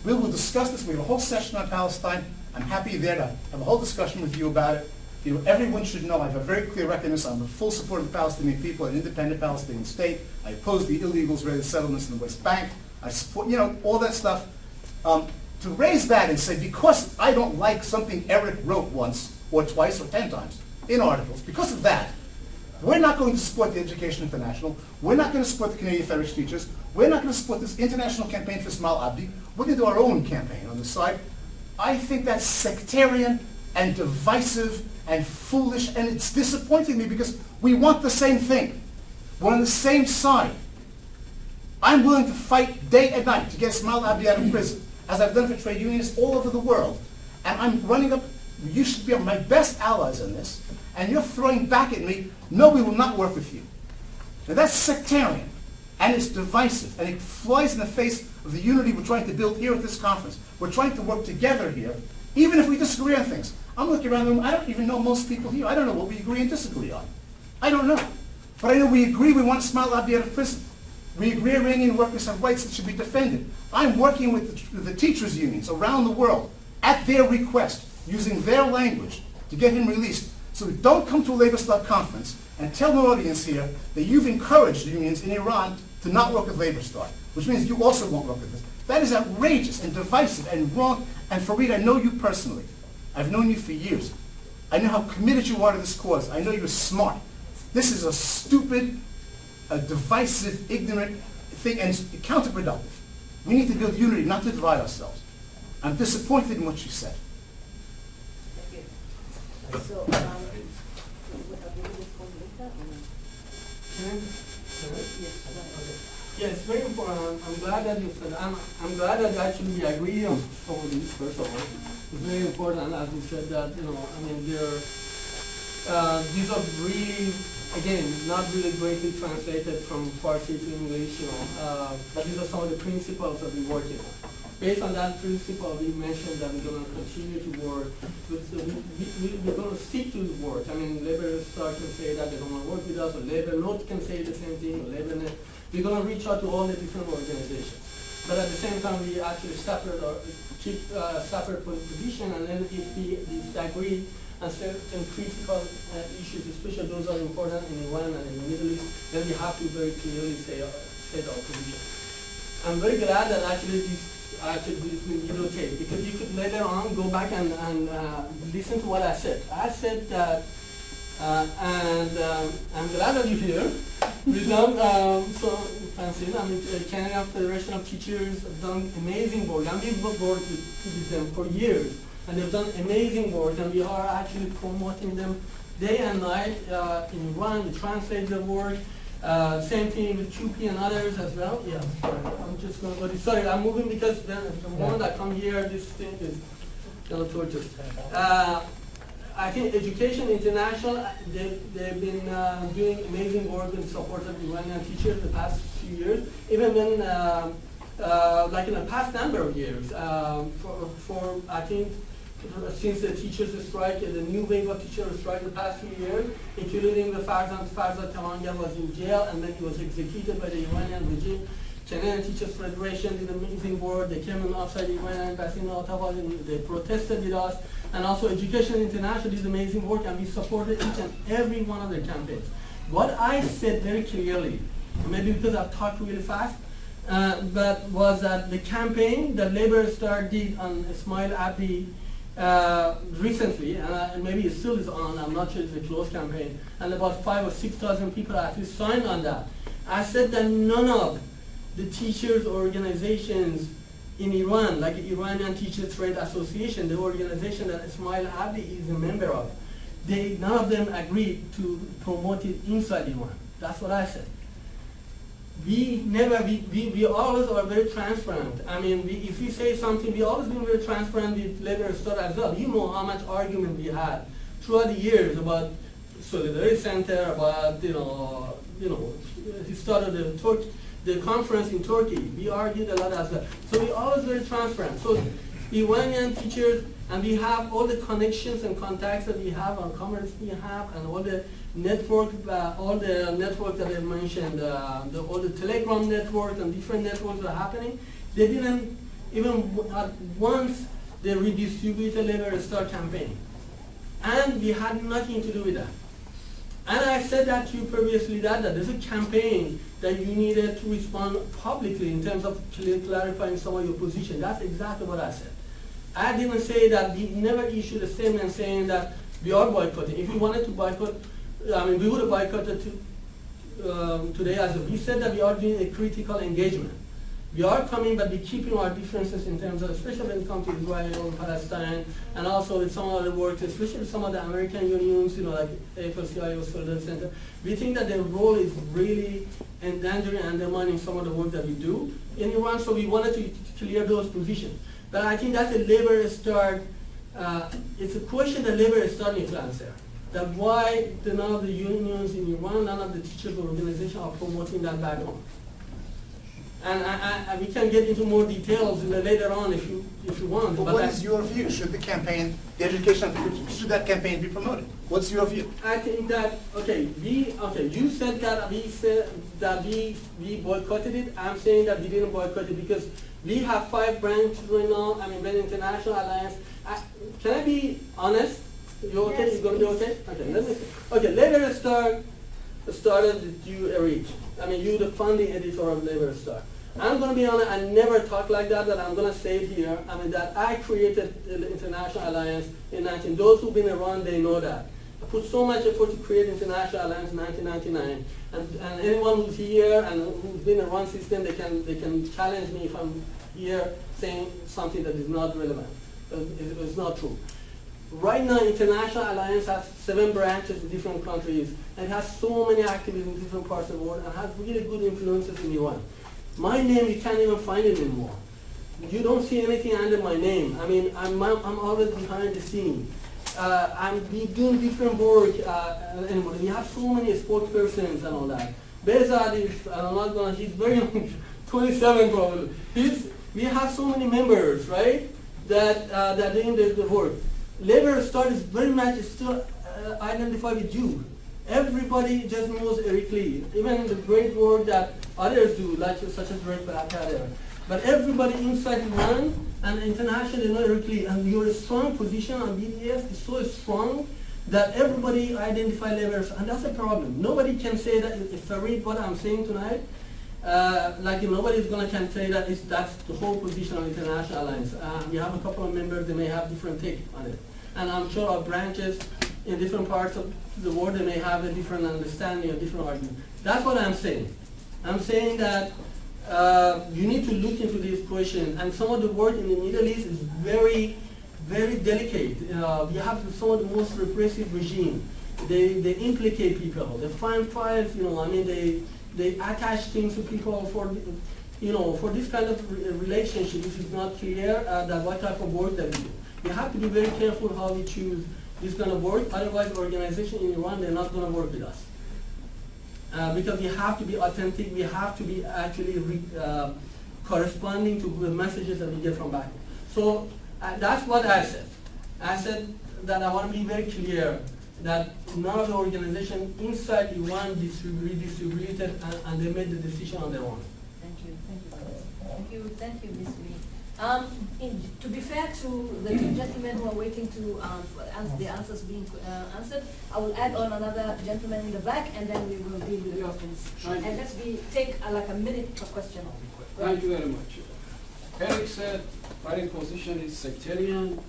We will discuss this. We have a whole session on Palestine. I'm happy there to have a whole discussion with you about it. You know, everyone should know I have a very clear record on this. I'm in full support of the Palestinian people, an independent Palestinian state. I oppose the illegal Israeli settlements in the West Bank. I support, you know, all that stuff. To raise that and say, because I don't like something Eric wrote once, or twice, or 10 times in articles, because of that, we're not going to support the Education International. We're not going to support the Canadian Federation of Teachers. We're not going to support this international campaign for Ismail Abdi. We're going to do our own campaign on the side. I think that's sectarian and divisive and foolish, and it's disappointing me because we want the same thing. We're on the same side. I'm willing to fight day and night to get Ismail Abdi out of prison, as I've done for trade unions all over the world. And I'm running up, you should be my best allies in this, and you're throwing back at me, no, we will not work with you. Now that's sectarian, and it's divisive, and it flies in the face of the unity we're trying to build here at this conference. We're trying to work together here, even if we disagree on things. I'm looking around the room, I don't even know most people here. I don't know what we agree and disagree on. I don't know. But I know we agree we want Ismail Abdi out of prison. We agree Iranian workers have rights that should be defended. I'm working with the teachers' unions around the world at their request, using their language to get him released. So don't come to a Labor Start conference and tell the audience here that you've encouraged unions in Iran to not work with Labor Start, which means you also won't work with this. That is outrageous and divisive and wrong. And Fareed, I know you personally. I've known you for years. I know how committed you are to this cause. I know you're smart. This is a stupid, a divisive, ignorant thing, and it's counterproductive. We need to build unity, not to divide ourselves. I'm disappointed in what you said. So, Yes, very important. I'm glad that you said. I'm glad that actually we agree on some of these. First of all, it's very important, as you said, that I mean, these are really, again, not really greatly translated from Farsi to English, but these are some of the principles that we're working on. Based on that principle, we mentioned that we're going to continue to work. We're going to stick to the work. I mean, Labor Start can say that they don't want to work with us, or Labor Note can say the same thing, or Labor Net. We're going to reach out to all the different organizations. But at the same time, we actually keep separate position, and then if we disagree on certain critical issues, especially those are important in Iran and in the Middle East, then we have to very clearly say our position. I'm very glad that actually this will videotape, because you could later on go back and listen to what I said. I said that, and I'm glad that you're here. We've done so fancy. I mean, Canadian Federation of Teachers have done amazing work, and we've worked with them for years, and they've done amazing work, and we are actually promoting them day and night in Iran. We translate their work. Same thing with QP and others as well. Yeah, sorry. I'm just going to go. Sorry, I'm moving because then the moment I come here, this thing is going to torture. I think Education International, they've been doing amazing work in support of Iranian teachers the past few years, even when, like in the past number of years, for I think, since the teachers strike, the new wave of teachers strike the past few years, including the Farzad Tamanga was in jail and then he was executed by the Iranian regime. Canadian Teachers Federation did amazing work. They came in outside Iran and Basin Ottawa, they protested with us. And also Education International did amazing work, and we supported each and every one of their campaigns. What I said very clearly maybe because I've talked really fast, but was that the campaign that Labour did on Ismail Abdi recently, and maybe it still is on, I'm not sure it's a closed campaign, and about 5,000 or 6,000 people actually signed on that. I said that none of the teachers' organizations in Iran, like the Iranian Teachers Trade Association, the organization that Ismail Abdi is a member of, none of them agreed to promote it inside Iran. That's what I said. We always are very transparent. I mean, if we say something, we always been very transparent with Labour Star as well. You know how much argument we had throughout the years about Solidarity Center, about he started the conference in Turkey. We argued a lot as well. So we always very transparent. So Iranian teachers, and we have all the connections and contacts that we have, our commerce we have, and all the network, that I mentioned, all the Telegram network and different networks are happening. They didn't even once they redistributed Labour Star campaign, and we had nothing to do with that. And I said that to you previously that there's a campaign that you needed to respond publicly in terms of clarifying some of your position. That's exactly what I said. I didn't say that. We never issued a statement saying that we are boycotting. If we wanted to boycott, we would have boycotted today as well. We said that we are doing a critical engagement. We are coming, but we're keeping our differences in terms of, especially when it comes to Israel, Palestine, and also with some of the work, especially some of the American unions, like AFL-CIO, Solidarity Center. We think that their role is really endangering and undermining some of the work that we do in Iran, so we wanted to clear those positions. But I think that's a Labour start. It's a question that Labour is starting to answer. That why none of the unions in Iran, none of the teachers organizations are promoting that back home. And we can get into more details later on if you want. But what is your view? Should the education, should that campaign be promoted? What's your view? I think that you said that we boycotted it. I'm saying that we didn't boycott it because we have 5 branches right now. When International Alliance. Can I be honest? You okay? Yes, it's going to be okay? Okay, let me see. Okay, Labour Star started with you, Eric. You the founding editor of Labour Star. I'm going to be honest, I never talk like that I'm going to say it here. That I created the International Alliance in those who've been around, they know that. I put so much effort to create International Alliance in 1999. And anyone who's here and who's been around since then, they can challenge me if I'm here saying something that is not relevant. It's not true. Right now, International Alliance has 7 branches in different countries, and it has so many activities in different parts of the world, and has really good influences in Iran. My name, you can't even find it anymore. You don't see anything under my name. I'm always behind the scene. I'm doing different work, and we have so many spokespersons and all that. Bezad is, he's very young, 27 probably. We have so many members, right, that are doing the work. Labour Star is very much still identified with you. Everybody just knows Eric Lee, even the great work that others do, such as Red Blackadder. But everybody inside Iran and internationally know Eric Lee, and your strong position on BDS is so strong that everybody identifies Labour Star, and that's a problem. Nobody can say that if I read what I'm saying tonight, nobody's can say that that's the whole position of International Alliance. We have a couple of members, they may have different take on it. And I'm sure our branches in different parts of the world, they may have a different understanding, a different argument. That's what I'm saying. I'm saying that you need to look into this question, and some of the work in the Middle East is very, very delicate. We have some of the most repressive regime. They implicate people. They find files, they attach things to people for this kind of relationship. This is not clear that what type of work that we do. We have to be very careful how we choose this kind of work. Otherwise, organizations in Iran, they're not going to work with us. Because we have to be authentic. We have to be actually corresponding to the messages that we get from back home. So that's what I said. I said that I want to be very clear that none of the organizations inside Iran redistributed and they made the decision on their own. Thank you, Ms. Lee. To be fair to the two gentlemen who are waiting to the answers being answered, I will add on another gentleman in the back, and then we will deal with the questions. Thank you. And take like a minute per question. Thank you very much. Eric said fighting position is sectarian,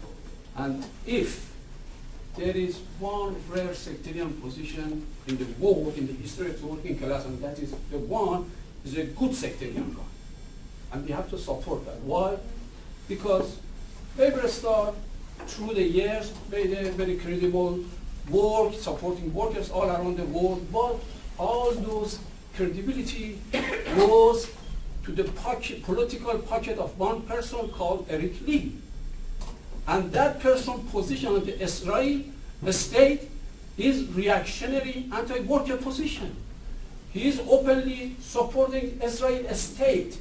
and if there is one rare sectarian position in the world, in the history of the working class, and that is the one is a good sectarian one. And we have to support that. Why? Because Labour Star, through the years, made a very credible work, supporting workers all around the world, but all those credibility was to the political pocket of one person called Eric Lee. And that person's position on the Israel state is reactionary anti-worker position. He is openly supporting Israel state.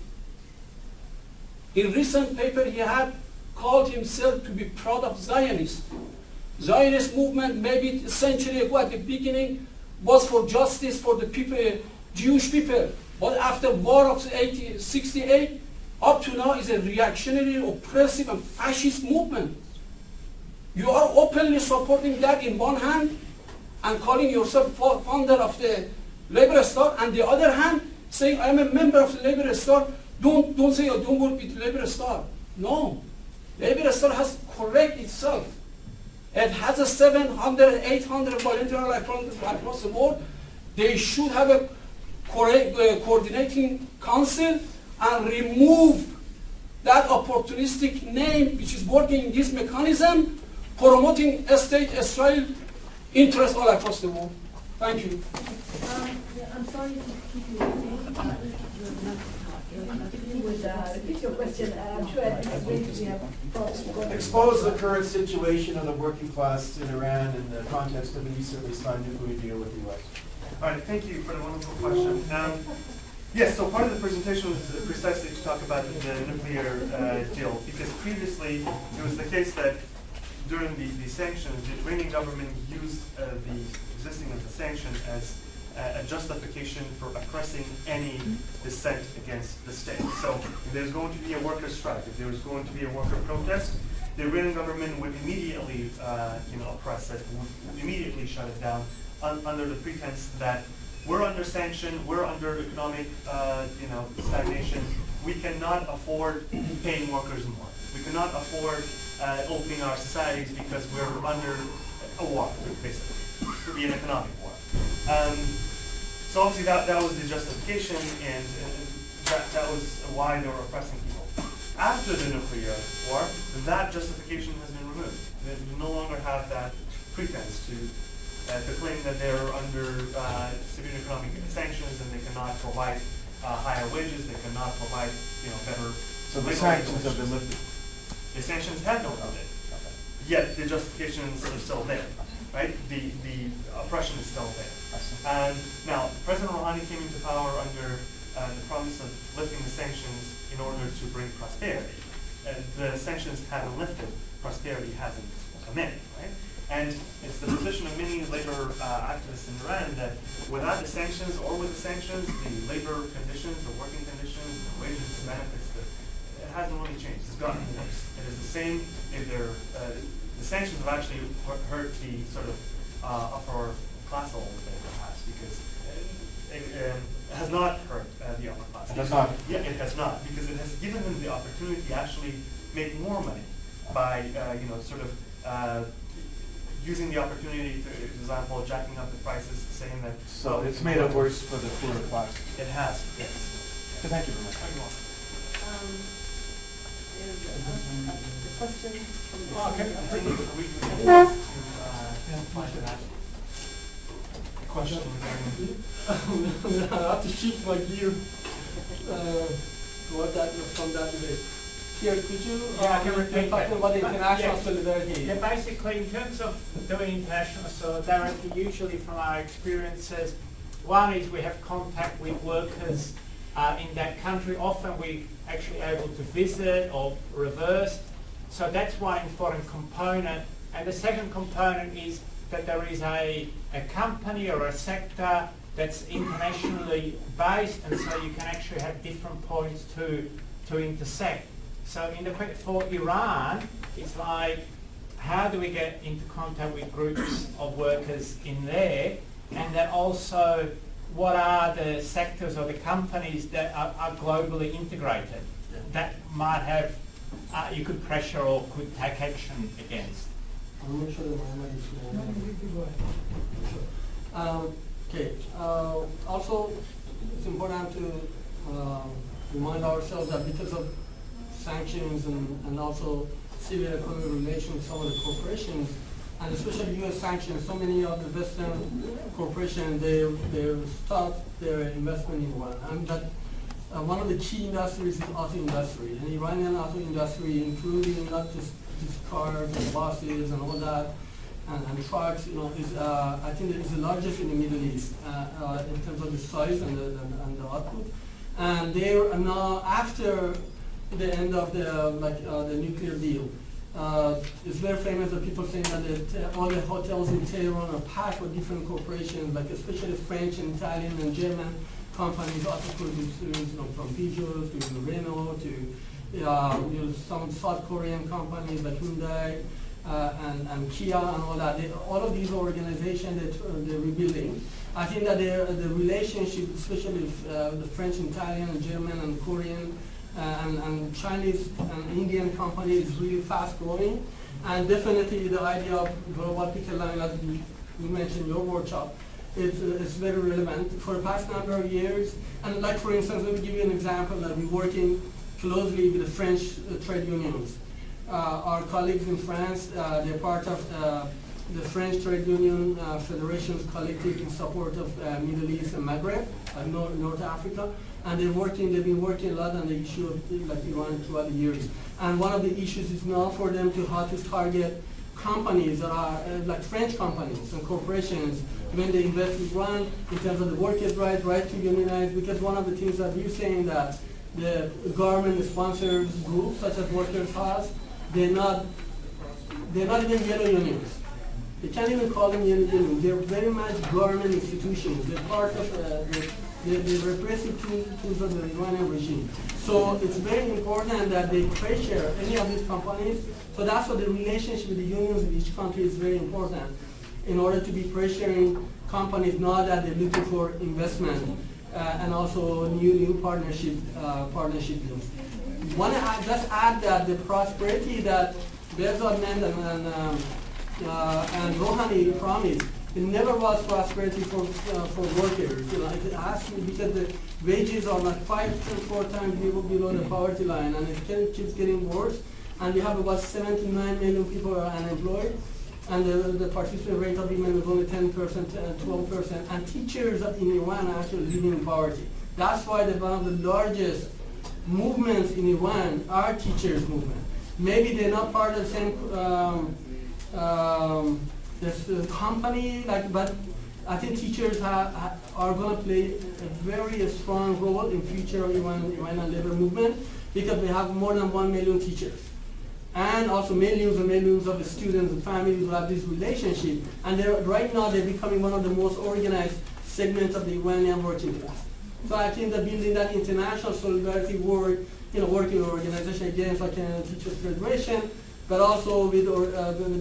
In recent paper, he had called himself to be proud of Zionist. Zionist movement, maybe a century ago at the beginning, was for justice for the people, Jewish people. But after war of 68, up to now is a reactionary, oppressive, and fascist movement. You are openly supporting that in one hand and calling yourself founder of the Labour Star, and the other hand saying, I am a member of the Labour Star. Don't say, oh, don't work with Labour Star. No. Labour Star has correct itself. It has a 700, 800 volunteers across the world. They should have a coordinating council and remove that opportunistic name which is working in this mechanism, promoting state Israel interests all across the world. Thank you. I'm sorry to keep you waiting. You would repeat your question. I'm sure at this rate we have problems. Expose the current situation of the working class in Iran in the context of the recently signed nuclear deal with the U.S. All right, thank you for the wonderful question. Yes, so part of the presentation was precisely to talk about the nuclear deal, because previously it was the case that during the sanctions, the Iranian government used the existing of the sanction as a justification for oppressing any dissent against the state. So if there's going to be a worker strike, if there was going to be a worker protest, the Iranian government would immediately oppress it, would immediately shut it down under the pretense that we're under sanction, we're under economic stagnation, we cannot afford paying workers more. We cannot afford opening our societies because we're under a war, basically. It would be an economic war. So obviously that was the justification, and that was why they were oppressing people. After the nuclear war, that justification has been removed. They no longer have that pretense to claim that they're under severe economic sanctions and they cannot provide higher wages, they cannot provide better. So the sanctions have been lifted. The sanctions have been lifted, yet the justifications are still there, right? The oppression is still there. Now, President Rouhani came into power under the promise of lifting the sanctions in order to bring prosperity. The sanctions haven't lifted, prosperity hasn't come in, right? And it's the position of many labor activists in Iran that without the sanctions or with the sanctions, the labor conditions, the working conditions, the wages, the benefits, it hasn't really changed. It's gotten worse. It is the same if the sanctions have actually hurt the sort of upper class a little bit, perhaps, because it has not hurt the upper class. It has not? Yeah, it has not, because it has given them the opportunity to actually make more money by, using the opportunity to, for example, jacking up the prices, saying that. So it's made it worse for the poorer class. It has, yes. So thank you very much. The question from I have to shift my gear from that debate. Here, could you, I can repeat talking about the international solidarity. Yeah, basically, in terms of doing international solidarity, usually from our experiences, one is we have contact with workers in that country. Often we actually able to visit or reverse. So that's one important component. And the second component is that there is a company or a sector that's internationally based, and so you can actually have different points to intersect. So for Iran, it's like, how do we get into contact with groups of workers in there? And then also, what are the sectors or the companies that are globally integrated that might have, you could pressure or could take action against? I'm not sure that Mohammed is okay. Also, it's important to remind ourselves that because of sanctions and also civil economic relations with some of the corporations, and especially U.S. sanctions, so many of the Western corporations, they stopped their investment in Iran. And that one of the key industries is auto industry. And Iranian auto industry, including not just cars and buses and all that, and trucks, is I think it is the largest in the Middle East in terms of the size and the output. And they are now, after the end of the nuclear deal, it's very famous that people saying that all the hotels in Tehran are packed with different corporations, like especially French and Italian and German companies, auto producers, from Peugeot to Renault to some South Korean companies like Hyundai and Kia and all that. All of these organizations they're rebuilding. I think that the relationship, especially with the French, Italian, and German, and Korean, and Chinese and Indian companies is really fast growing. And definitely the idea of global picket line, as we mentioned in your workshop, is very relevant for the past number of years. And like, for instance, let me give you an example that we're working closely with the French trade unions. Our colleagues in France, they're part of the French Trade Union Federation's collective in support of Middle East and Maghreb, North Africa. And they've been working a lot on the issue of Iran throughout the years. And one of the issues is now for them how to target companies that are like French companies and corporations when they invest in Iran in terms of the workers' right to unionize, because one of the things that we're saying that the government sponsors groups such as Workers' House, they're not even yellow unions. They can't even call them yellow unions. They're very much government institutions. They're part of the repressive tools of the Iranian regime. So it's very important that they pressure any of these companies. So that's why the relationship with the unions in each country is very important in order to be pressuring companies now that they're looking for investment and also new partnership deals. Want to just add that the prosperity that Behzad and Rouhani promised, it never was prosperity for workers. It has to be because the wages are like 5 to 4 times below the poverty line, and it keeps getting worse. And we have about 79 million people who are unemployed, and the participation rate of women is only 10%, 12%. And teachers in Iran are actually living in poverty. That's why one of the largest movements in Iran are teachers' movement. Maybe they're not part of the same company, but I think teachers are going to play a very strong role in future of Iranian labor movement, because we have more than 1 million teachers. And also millions and millions of the students and families who have this relationship. And right now they're becoming one of the most organized segments of the Iranian working class. So I think that building that international solidarity working organization against like Teachers Federation, but also with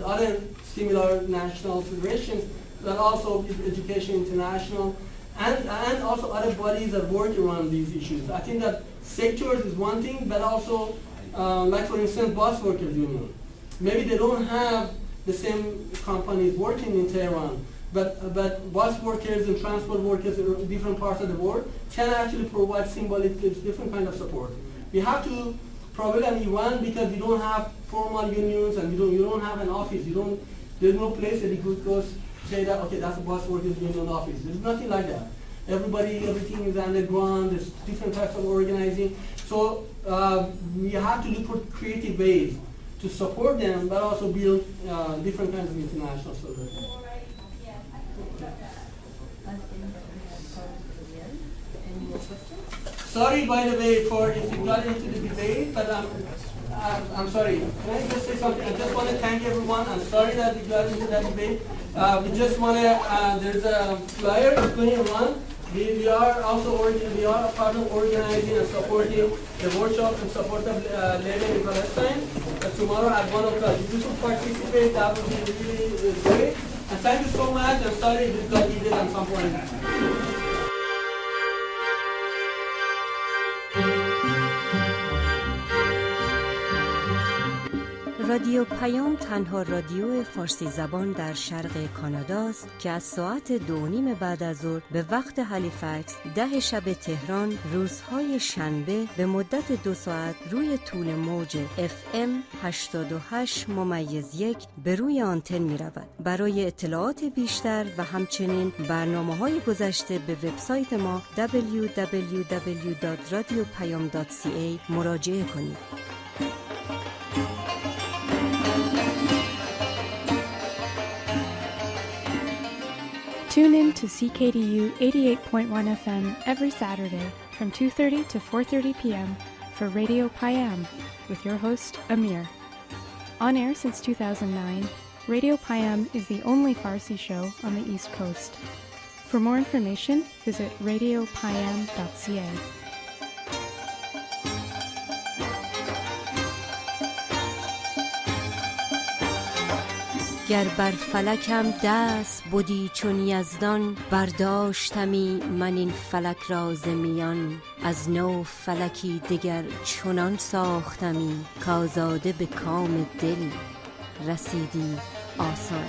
other similar national federations, but also with Education International, and also other bodies that work around these issues. I think that sectors is one thing, but also like for instance, bus workers union. Maybe they don't have the same companies working in Tehran, but bus workers and transport workers in different parts of the world can actually provide symbolic different kind of support. We have to problem in Iran because we don't have formal unions and you don't have an office. There's no place that you could go say that, okay, that's a bus workers union office. There's nothing like that. Everything is underground. There's different types of organizing. So we have to look for creative ways to support them, but also build different kinds of international solidarity. Any more questions? Sorry, by the way, if you got into the debate, but I'm sorry. Can I just say something? I just want to thank everyone. I'm sorry that we got into that debate. We just want to, there's a flyer going around. We are also we are a part of organizing and supporting the workshop in support of labor in Palestine. Tomorrow at 1 o'clock. If you could participate, that would be really great. And thank you so much. I'm sorry if it got heated at some point. رادیو پیام تنها رادیو فارسی زبان در شرق کانادا است که از ساعت 2:30 بعد از ظهر به وقت هالیفکس 10 شب تهران روزهای شنبه به مدت 2 ساعت روی طول موج FM 88.1 به روی آنتن می رود. برای اطلاعات بیشتر و همچنین برنامه‌های گذشته به وبسایت ما www.radiopayam.ca مراجعه کنید. Tune in to CKDU 88.1 FM every Saturday from 2:30 to 4:30 p.m. for Radio Payam with your host, Amir. On air since 2009, Radio Payam is the only Farsi show on the East Coast. For more information, visit radiopayam.ca. گر بر فلکم دست بودی چون یزدان، برداشتمی من این فلک را ز میان. از نو فلکی دگر چنان ساختمی، کآزاده به کام دل رسیدی آسان.